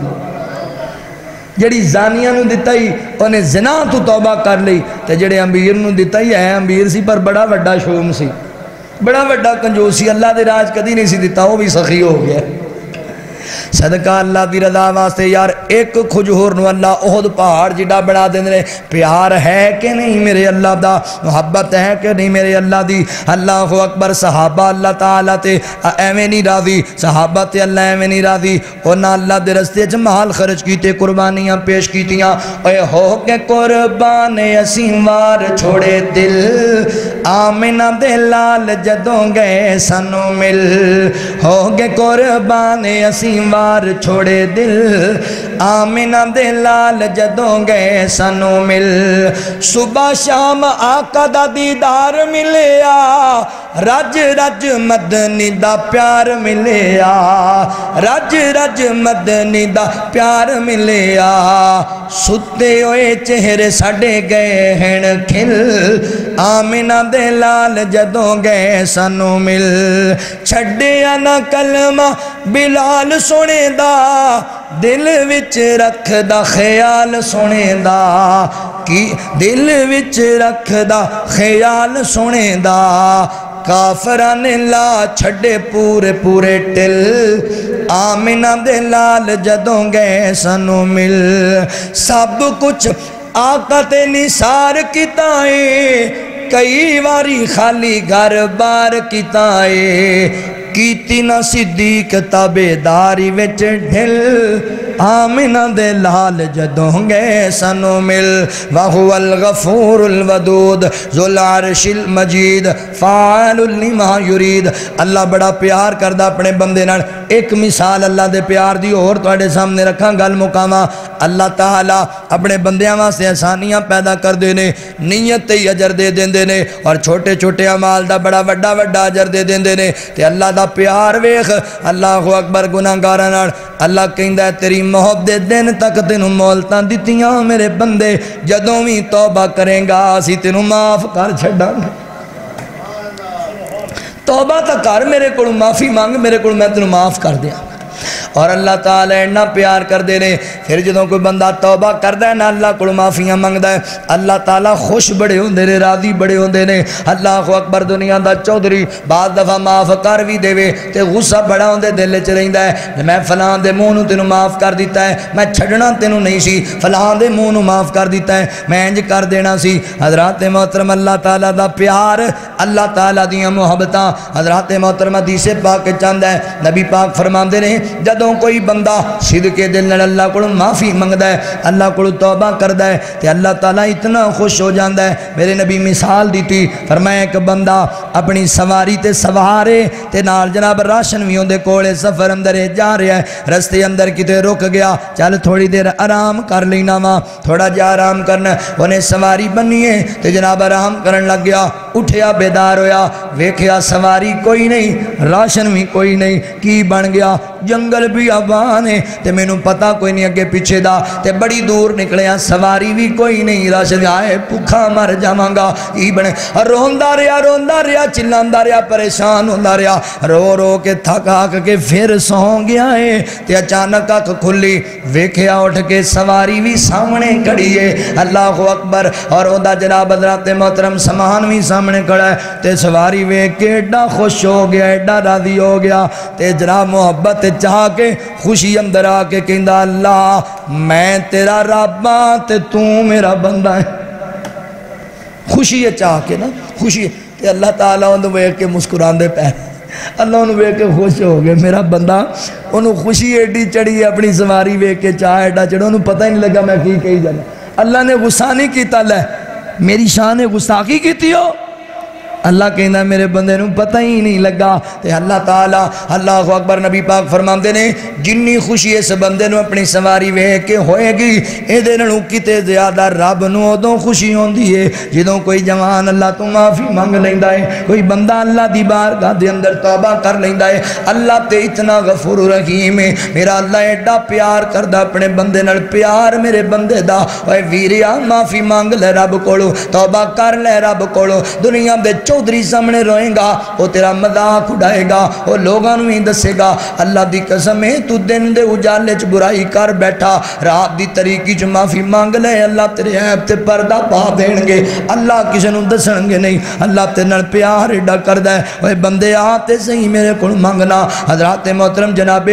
جڑی زانیاں نو دیتا ہی انہیں زنا تو توبہ کر لی تے جڑے امیر نو دیتا ہی ہے امیر سی پر بڑا وڈا شوم سی بڑا وڈا کنجوسی اللہ دے راج کدی نہیں سی دیتا وہ بھی سخی ہو گیا صدقہ اللہ دی رضا واسطے یار ایک کھجور نو اللہ احد پہاڑ جڑا بنا دیں دے پیار ہے کہ نہیں میرے اللہ دا محبت ہے کہ نہیں میرے اللہ دی اللہ اکبر صحابہ اللہ تعالیٰ تے ایویں نہیں راضی صحابہ تے اللہ ایویں نہیں راضی انہاں اللہ دے رستے چ مال خرچ کیتے قربانیاں پیش کیتیاں اے ہو کے قربان اسیں وار چھوڑے دل آمنہ دے لال جدوں گئے سنو مل ہو کے قربان اسیں وار چھوڑے دل آمنہ دے لال جدوں گئے سنو مل صبح شام آقا دا دیدار ملیا رج رج مدنی دا پیار ملیا رج رج مدنی دا پیار ملیا ستے ہوئے چہرے ساڑے گئے ہیں کھل آمنہ دے لال جدوں گئے سنو مل چھڑے آنا کلمہ بلال سونے دا دل وچ رکھ دا خیال سونے دا کی دل وچ رکھ دا خیال سونے دا کافران لا چھڑے پورے پورے ٹل آمنہ دے لال جدوں گئے سنو مل سب کچھ آقا تے نثار کیتائے کئی واری خالی گھر بار کیتائے کیتی نہ صدیق تابعداری وچ ڈھل آمنہ دے لال جدوں گئے سنو مل وَهُوَ الْغَفُورُ الْوَدُودُ ذُو الْعَرْشِ الْمَجِيدُ فَعَالٌ لِمَا يُرِيدُ اللہ بڑا پیار کردہ اپنے بندے نال ایک مثال اللہ دے پیار دی اور تواڈے سامنے رکھاں گل مقامہ اللہ تعالیٰ اپنے بندیاں واسطے آسانیاں پیدا کر دینے نیت تے اجر دے دیندے نے اور چھوٹے چھوٹے اعمال دا بڑا وڈا وڈا اجر دے دیندے نے تے اللہ دا پیار ویکھ اللہ اکبر گناہگاراں نال اللہ کہندا ہے تیری محبت دے دن تک تینوں مہلتاں دتیاں میرے بندے جدوں وی توبہ کریں گا اسی تینوں معاف کر چھڈاں گے توبہ تا کر میرے کو معافی مانگ میرے کو میں تینوں معاف کر دیا اور اللہ تعالیٰ اتنا پیار کر دے رہے پھر جدوں کوئی بندہ توبہ کردہ ہے نا اللہ کو معافیاں منگدا ہے اللہ تعالیٰ خوش بڑے ہوندے نے راضی بڑے ہوندے نے اللہ اکبر دنیا دا چودھری بعض دفعہ معاف کر بھی دے تے غصہ بڑا ہوندے دل چ رہندا ہے میں فلاں دے منہ نو تینوں معاف کر دیتا ہے میں چھڈنا تینوں نہیں سی فلاں دے منہ نو معاف کر دیتا ہے میں انج کر دینا سی حضرات محترم اللہ تعالیٰ دا پیار اللہ تعالیٰ دیاں محبتاں حضرات محترم حدیث پاک چاہندا ہے نبی پاک فرماندے نے جدوں جدوں کوئی بندہ صدقے دل نال اللہ کو معافی منگدا ہے اللہ کو توبہ کردا ہے تے اللہ تعالیٰ اتنا خوش ہو جاندا ہے میرے نبی مثال دیتی فرمایا ایک بندہ اپنی سواری تے سوارے تے نال جناب راشن بھی اندے کولے سفر اندر جا رہا ہے رستے اندر کتے رک گیا چل تھوڑی دیر آرام کر لینا وا تھوڑا جا آرام کرنا انہیں سواری بنی ہے تے جناب آرام کرن لگ گیا اٹھیا بیدار ہویا ویکھیا سواری کوئی نہیں راشن بھی کوئی نہیں کی بن گیا جنگل بھی آبان ہے تے میں نو پتا کوئی نہیں اگے پیچھے دا تے بڑی دور نکلیا سواری بھی کوئی نہیں راشن آئے بھوکا مر جاواں گا ای بنے روندا رہیا چلاندا رہیا پریشان ہوندا رہیا رو رو کے تھک ہاک کے پھر سو گیا ہے تے اچانک اکھ کھلی ویکھیا اٹھ کے سواری بھی سامنے کھڑی ہے اللہ اکبر اور اوندا جناب حضرات محترم سامان بھی سامنے کھڑا ہے تے سواری ویکھ کے ایڈا خوش ہو گیا ایڈا راضی ہو گیا تے جناب محبت چاہ کے خوشی اندر آ کے کہندا اللہ میں تیرا رب ہاں تے تو میرا بندہ ہے خوشی چاہ کے نا خوشی تے اللہ تعالیٰ انہوں ویکھ کے مسکراندے پہ اللہ انہوں ویکھ کے خوش ہو گئے میرا بندہ انہوں خوشی ایڈی چڑھی اپنی سواری ویکھ کے چاہ ایڈا چڑھا انہوں پتہ ہی نہیں لگا میں کی کہی جانا اللہ نے غصہ نہیں کیتا لے میری شان نے گستاخی کیتی ہو اللہ کہنا میرے بندے نوں پتہ ہی نہیں لگا تے اللہ تعالیٰ اللہ اکبر نبی پاک فرماندے نے جنی خوشی اس بندے نوں اپنی سواری ویکھ کے ہوئے گی اے دے نوں کتے زیادہ رب نوں ادوں خوشی ہوندی ہے جدوں کوئی جوان اللہ تو معافی مانگ لیندا ہے کوئی بندہ اللہ دی بارگاہ دے اندر توبہ کر لیندا ہے اللہ تے اتنا غفور رحیم ہے میرا اللہ ایڈا پیار کردا اپنے بندے نال پیار میرے بندے دا اوے ویریا معافی مانگ لے رب کولو توبہ کر لے رب کولو دنیا دے چودھری سامنے روئیں گا وہ تیرا مذاق اڑائے گا وہ لوگاں نوں ہی دسے گا اللہ دی قسم ہے تو دن دے اجالے چ برائی کر بیٹھا رات دی طریقی چ معافی مانگ لے اللہ تیرے عیب تے پردہ پا دین گے اللہ کسے نوں دسن گے نہیں اللہ تے نال پیار ایڈا کردا ہے اوے بندے آ تے صحیح میرے کول منگنا حضرات محترم جناب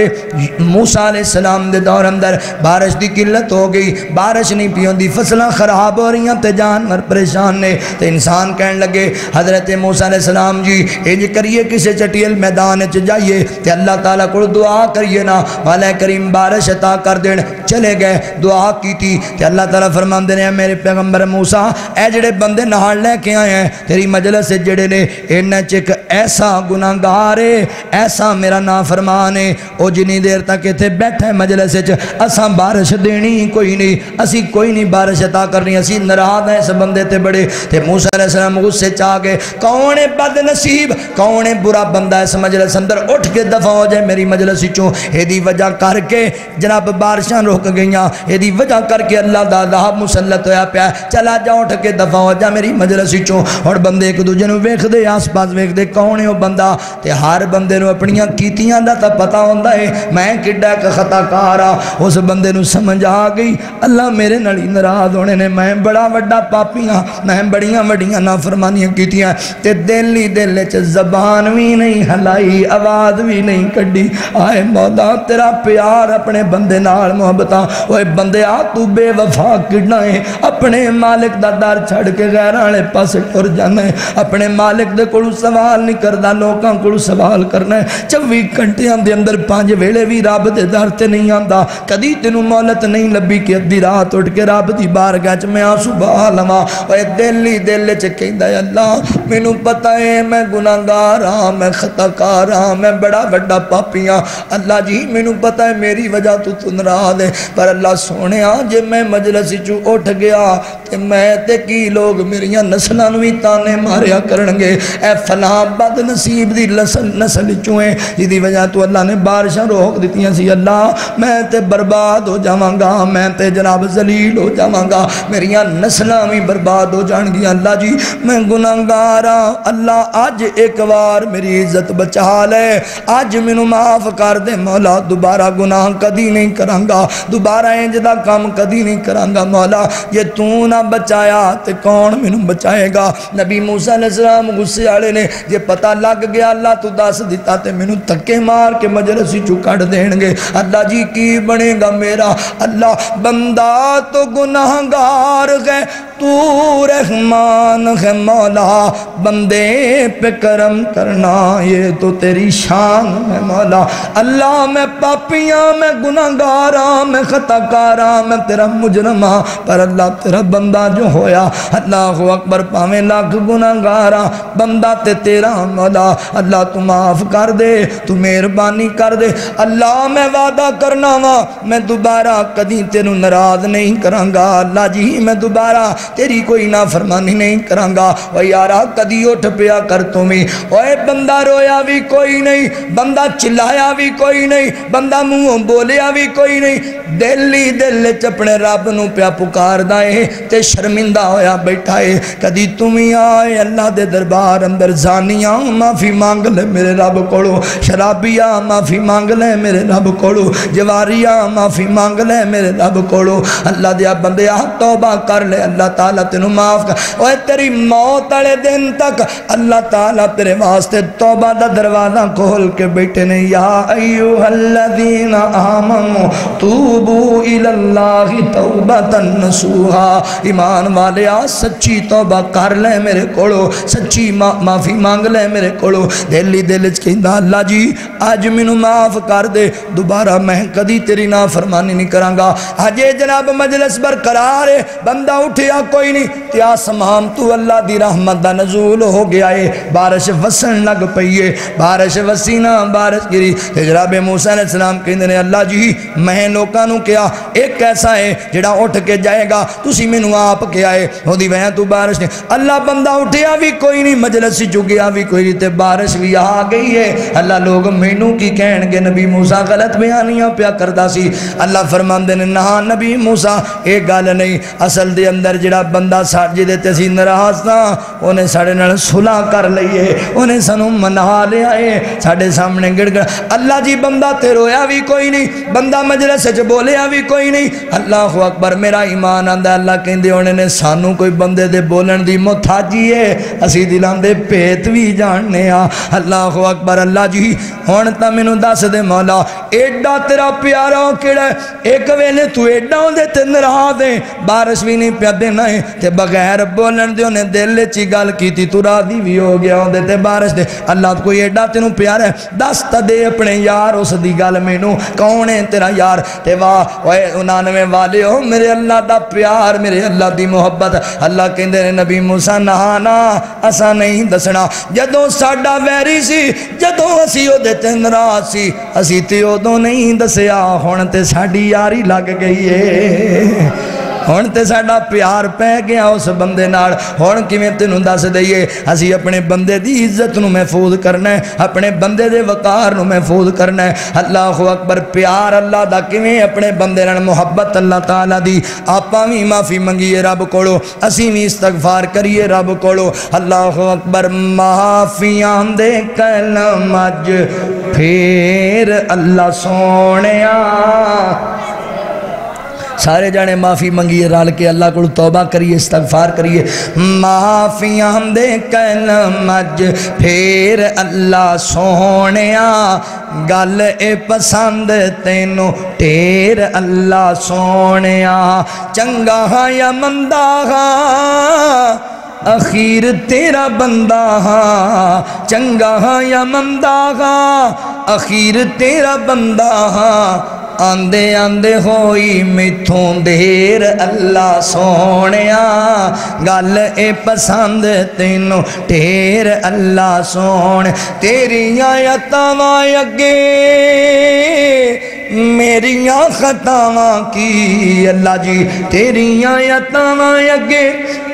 موسیٰ علیہ السلام دے دور اندر بارش دی قلت ہو گئی بارش نہیں پی ہوندی فصلاں خراب ہو رہی ہیں تے جانور پریشان نے تے انسان کہن لگے حضرت موسیٰ علیہ السلام جی انج کریے کسے چٹیل میدان چ جائیے تے اللہ تعالیٰ کو دعا کریے نا مولا کریم بارش عطا کر دین چلے گئے دعا کی تھی تے اللہ تعالیٰ فرماندے نے میرے پیغمبر موسیٰ اے جڑے بندے نال لے کے آئے ہیں تیری مجلس سے جڑے نے انہاں چ ایک ایسا گناہگار ہے ایسا میرا نافرمان ہے او جنی دیر تک ایتھے بیٹھے مجلس وچ اساں بارش دینی کوئی نہیں اسی کوئی نہیں بارش عطا کرنی اسی ناراض ہیں اس بندے تے بڑے تے موسیٰ علیہ السلام غصے چ آ گئے کون بد نصیب کون برا بندہ اس مجلس اندر اٹھ کے دفع ہو جائے میری مجلس چوں ایدی وجہ کر کے جناب بارشاں رک گئیاں ایدی وجہ کر کے اللہ دا عذاب مسلط ہویا پیا چلا جا اٹھ کے دفع ہو جا میری مجلس چوں اور بندے ایک دوجے نوں ویکھ دے آس پاس ویکھ دے کون ہے وہ بندہ تے ہر بندے نوں اپنیاں کیتیاں دا تا پتہ ہوندا ہے میں کڈا ایک خطا کار ہاں اس بندے نوں سمجھ آ گئی اللہ میرے نال ناراض ہونے نے میں بڑا وڈا پاپی ہاں میں بڑیاں وڈیاں نافرمانیاں کیتیاں تے دل ہی دل چ زبان بھی نہیں ہلائی آواز بھی نہیں کڈی آئے مولا تیرا پیار اپنے بندے نال محبتاں اوے بندے آ تو بے وفا کڈنا ہے اپنے مالک دا در چھڑ کے غیر والے پاس ٹر جانا ہے اپنے مالک دے کولوں سوال نہیں کردا لوکاں کولوں سوال کرنا ہے 24 گھنٹیاں دے اندر 5 ویلے بھی رب دے در تے نہیں آندا کدی تینوں مہلت نہیں لبھی کہ ادھی رات اٹھ کے رب دی بارگاہ چ میں سبحان اللہ اوے دل ہی دل چ کہندا ہے اللہ مینوں پتہ ہے میں گناہگار ہاں میں خطا کار ہاں میں بڑا بڑا پاپی ہاں اللہ جی مینوں پتہ ہے میری وجہ تو ناراض ہے پر اللہ سونیا جے میں مجلس چوں اٹھ گیا تے میں تے کی لوگ میریاں نسلاں نوں وی تانے ماریا کرن گے اے فلاں بد نصیب دی نسل چوں ہے جدی وجہ تو اللہ نے بارشاں روک دتیاں سی اللہ میں تے برباد ہو جاواں گا میں تے جناب ذلیل ہو جاواں گا میریاں نسلاں وی برباد ہو جان گیاں اللہ جی میں گناہگار ہاں اللہ آج ایک بار میری عزت بچا لے آج مینوں معاف کر دے مولا دوبارہ گناہ کدی نہیں کرانگا دوبارہ انج دا کام کدی نہیں کرانگا مولا یہ تو نہ بچایا تے کون مینوں بچائے گا نبی موسیٰ علیہ السلام غصے والے نے جے پتہ لگ گیا اللہ تو دس دیتا تے مینوں تکے مار کے مجلس چوں کڈ دین گے اللہ جی کی بنے گا میرا اللہ بندہ تو گناہگار ہے تو رحمان ہے مولا بندے پہ کرم کرنا یہ تو تیری شان ہے مولا۔ اللہ میں پاپیاں، میں گناہگاراں، میں خطا کاراں، میں تیرا مجرماں، پر اللہ تیرا بندہ جو ہویا، اللہ اکبر، پاویں لاکھ گناہگاراں، بندہ تے تیرا مولا۔ اللہ تو معاف کر دے، تو مہربانی کر دے۔ اللہ میں وعدہ کرنا وا، میں دوبارہ کدی تینوں ناراض نہیں کرانگا۔ اللہ جی میں دوبارہ تیری کوئی نافرمانی نہیں کرانگا۔ او یارا کدی اٹھ پیا کر تمہیں، اوے بندہ رویا بھی کوئی نہیں، بندہ چلایا بھی کوئی نہیں، بندہ منہ بولیا بھی کوئی نہیں، دل ہی دل اپنے رب نو پیا پکار دائے تے شرمندہ ہویا بیٹھا ہے۔ کدی تمہیں آئے اللہ دے دربار اندر، زانیاں معافی مانگ لے میرے رب کولو، شرابیاں معافی مانگ لے میرے رب کولو، جواریاں معافی مانگ لے میرے رب کولو۔ اللہ دیا بندیا توبہ کر لے، اللہ تعالیٰ تینوں معاف کر۔ اوے تیری موت والے دن تک اللہ تعالیٰ تیرے واسطے توبہ دا دروازہ کھول کے بیٹھے نے۔ یا ایھا الذین آمنوا توبوا الی اللہ توبۃ نصوحا، ایمان والیا سچی توبہ کر لے میرے کولو، سچی معافی مانگ لے میرے کولو۔ دل ہی دل وچ کہندا اللہ جی اج مینوں معاف کر دے، دوبارہ میں کدی تیری نافرمانی نہیں کرانگا۔ اجے جناب مجلس برقرار ہے، بندہ اٹھیا کوئی نہیں، تے آسمان تو اللہ دی رحمت دا نزول ہو گیا ہے، بارش وسن لگ پئی ہے، بارش وسینا بارش گری۔ جناب موسیٰ علیہ السلام کہندے نے اللہ جی میں لوکاں نوں کیا ایک ایسا ہے جڑا اٹھ کے جائے گا، تسی مینوں آپ کیا ہے اودی وجہ تو بارش نہیں۔ اللہ بندہ اٹھیا بھی کوئی نہیں، مجلس چگیا بھی کوئی نہیں، تے بارش بھی آ گئی ہے۔ اللہ لوگ مینوں کی کہن گے نبی موسیٰ غلط بیانیاں پیا کردا سی۔ اللہ فرماندے نے نہ نبی موسیٰ اے گل نہیں، اصل دے اندر جڑا بندہ ساڈے تے اسی ناراض تھا اونے ساڈے نال صلح کر لئیے، اونے سانوں منا لیا ہے، ساڈے سامنے گڑ گڑ۔ اللہ جی بندہ تے رویا بھی کوئی نہیں، بندہ مجلس وچ بولیا بھی کوئی نہیں۔ اللہ اکبر، میرا ایمان آندا اللہ کہندے ہونے نے سانوں کوئی بندے دے بولن دی محتاجی ہے، اسی دلاں دے پیت بھی جاننے آ۔ اللہ اکبر، اللہ جی ہن تاں مینوں دس دے مولا ایڈا تیرا پیارا کیڑا ہے، ایک ویلے تو ایڈا دے تے ناراض ہے، بارش بھی نہیں پیا دینا ہے تے بغیر بولن دے اونے دل وچ گل کیتی تو راضی بھی ہو گیا اودے تے بارش دے۔ اللہ کوئی ایڈا تینوں پیارا ہے، دس تا دے اپنے یار اس دی گل مینوں، کون ہے تیرا یار؟ تے واہ اوے 99 والے ہو میرے اللہ دا پیار، میرے اللہ دی محبت۔ اللہ کہندے نے نبی موسیٰ نہ اساں نہیں دسنا، جدوں ساڈا ویری سی، جدوں اسی اودے تے ناراض سی، اسی تے اودوں نہیں دسیا، ہن تے ساڈی یاری لگ گئی ہے، ہن تے ساڈا پیار پہ گیا اس بندے نال، ہن کیویں تینوں دس دئیے؟ اسی اپنے بندے دی عزت نو محفوظ کرنا ہے، اپنے بندے دے وقار نو محفوظ کرنا ہے۔ اللہ اکبر، پیار اللہ دا کیویں اپنے بندے نال محبت اللہ تعالیٰ دی۔ آپاں وی معافی منگیے رب کولو، اسی وی استغفار کریے رب کولو۔ اللہ اکبر، معافیاں دے کلم اج پھر اللہ سونیا، سارے جانے معافی منگیے رال کے اللہ کو توبہ کریے، استغفار کریے۔ معافیاں دے کلم اج پھر اللہ سونیا، گل اے پسند تینوں ٹیر اللہ سونیا، چنگا ہاں یا مندہ ہاں اخیر تیرا بندہ ہاں، چنگا ہاں یا مندہ ہاں اخیر تیرا بندہ ہاں، آندے آندے ہوئی میتھوں دیر اللہ سونیا، گل اے پسند تینوں ٹیر اللہ سونے، تیریاں یتاواں اگے میریاں خطاواں کی، اللہ جی تیریاں یتاواں اگے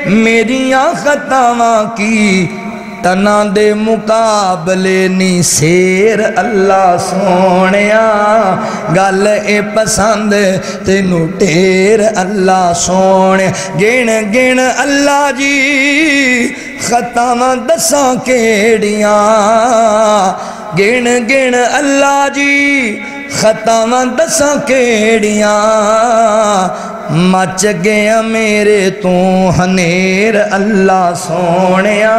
میریاں خطاواں کی، تنا دے مقابلے نی سیر اللہ سونیا، گل اے پسند تینوں ٹیر اللہ سونے، گن گن اللہ جی خطاواں دساں کیڑیاں، گن گن اللہ جی خطاواں دساں کیڑیاں، مچ گیا میرے تو ہنیر اللہ سونیا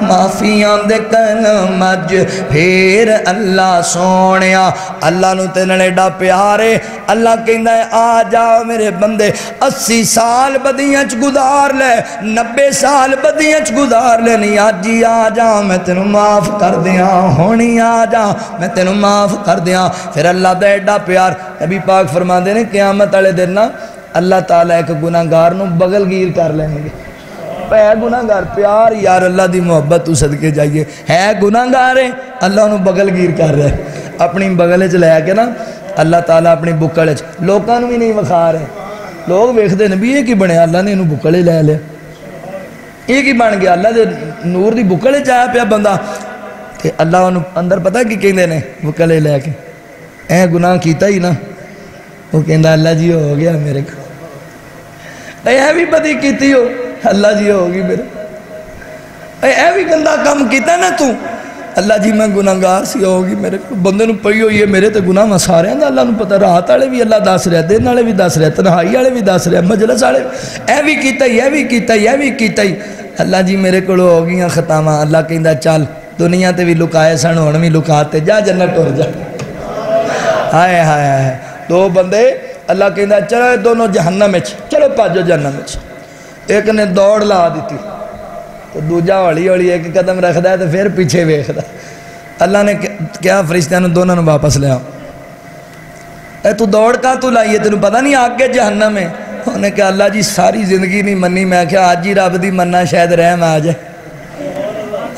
معافیاں دے کلم اج پھر اللہ سونیا اللہ نو تے نال ایڈا پیار ہے اللہ کہندا ہے آ جا میرے بندے 80 سال بدیاں چ گزار لے 90 سال بدیاں چ گزار لے نہیں اج ہی آ جا میں تینوں معاف کر دیاں ہونی آ جا میں تینوں معاف کر دیاں پھر اللہ دا ایڈا پیار نبی پاک فرماندے نے قیامت والے دن نا اللہ تعالیٰ ایک گناہگار نو بغل گیر کر لیں گے ہے گناہگار پیار یار اللہ دی محبت تو صدقے جائیے ہے گناہگار ہے اللہ نو بغل گیر کر رہے اپنی بغل چ لے کے نا اللہ تعالیٰ اپنی بکڑ چ لوکاں نو بھی نہیں وکھا رہے لوگ ویکھدے نے بھی یہ کی بنیا اللہ نے انہوں بکڑے لے لیا یہ کی بن گیا اللہ دے نور دی بکڑے چ آیا پیا بندہ تے اللہ انہوں اندر پتہ کی کہندے نے بکڑے لے کے اے گناہ کیتا ہی نا وہ کہندا اللہ جی ہو گیا میرے کو اے بھی بدی کیتی ہو اللہ جی ہوگی میرے اے بھی گندہ کم کیتا نا تو اللہ جی میں گناہگار سی ہوگی میرے بندے نو پئی ہوئی ہے میرے تے گناہ میں سارے ہیں اللہ نو پتہ رات والے بھی اللہ دس رہے دن والے بھی دس رہے تنہائی والے بھی دس رہے مجلس والے اے بھی کیتا ہی اے بھی کیتا ہی اے بھی کیتا ہی اللہ جی میرے کو ہو گئی خطاواں اللہ کہندا چل دنیا تے بھی لکائے سن ہن بھی لکاتے جا جنت ٹر جا ہائے ہائے ہائے دو بندے اللہ کہندا چلو دونوں جہنم وچ چلو پاجو جہنم وچ ایک نے دوڑ لا دیتی تو دوجا ہولی ہولی ایک قدم رکھدا ہے تو پھر پیچھے ویکھدا اللہ نے کیا فرشتیاں دونوں نے واپس لیا اے تو دوڑ کا تو لائیے تینوں پتہ نہیں آگے جہنم ہے انہوں نے کہا اللہ جی ساری زندگی نہیں منی میں کہا آج ہی رب دی مننا شاید رحم آ جائے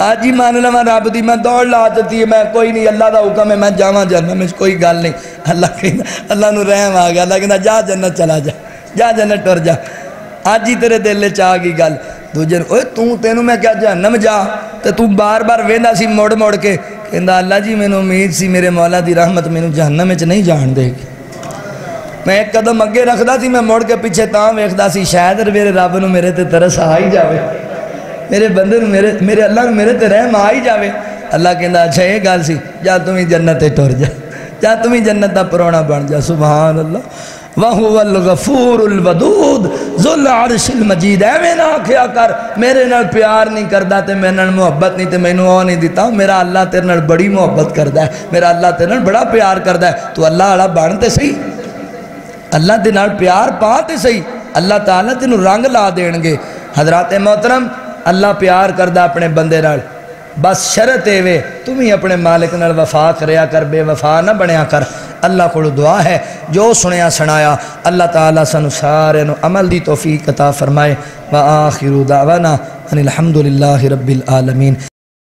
آج ہی مان لواں رب دی میں دوڑ لا دیتی ہے میں کوئی نہیں اللہ دا حکم ہے میں جاواں جہنم میں کوئی گل نہیں اللہ کہندا اللہ نو رحم آ گیا اللہ کہندا جا جنت چلا جا جا جنت ٹر جا آج ہی تیرے دل وچ آ گئی گل دوجے اوے تینوں میں کیا جہنم جا تے تو بار بار ویندا سی موڑ موڑ کے کہندا اللہ جی مینوں امید سی میرے مولا دی رحمت مینوں جہنم وچ نہیں جان دے گی میں ایک قدم اگے رکھدا سی میں موڑ کے پیچھے تاں ویکھدا سی شاید میرے رب نو میرے تے ترس آ ہی جاوے میرے بندے نو میرے اللہ نو میرے تے رحم آ ہی جاوے اللہ کہندا اچھا یہ گل سی جا تم ہی جنت تے ٹر جا جا تم ہی جنت دا پرونا بن جا سبحان اللہ وَهُوَ الْغَفُورُ الْوَدُودُ ذُو الْعَرْشِ الْمَجِيدُ اے میں نہ کیا کر میرے نال پیار نہیں کردا تے میرے نال محبت نہیں تے مینوں او نہیں دیتا میرا اللہ تیرے نال بڑی محبت کردا ہے میرا اللہ تیرے نال بڑا پیار کردا ہے تو اللہ والا بن تے صحیح اللہ دے نال پیار پا تے صحیح اللہ تعالیٰ تینوں رنگ لا دین گے حضرات محترم اللہ پیار کردا اپنے بندے نال بس شرط اے وے تم ہی اپنے مالک نال وفا کریا کر بے وفا نہ بنیا کر اللہ کو دعا ہے جو سنیا سنایا اللہ تعالیٰ سانو سارے نو عمل دی توفیق عطا فرمائے وآخر دعوانا ان الحمدللہ رب العالمین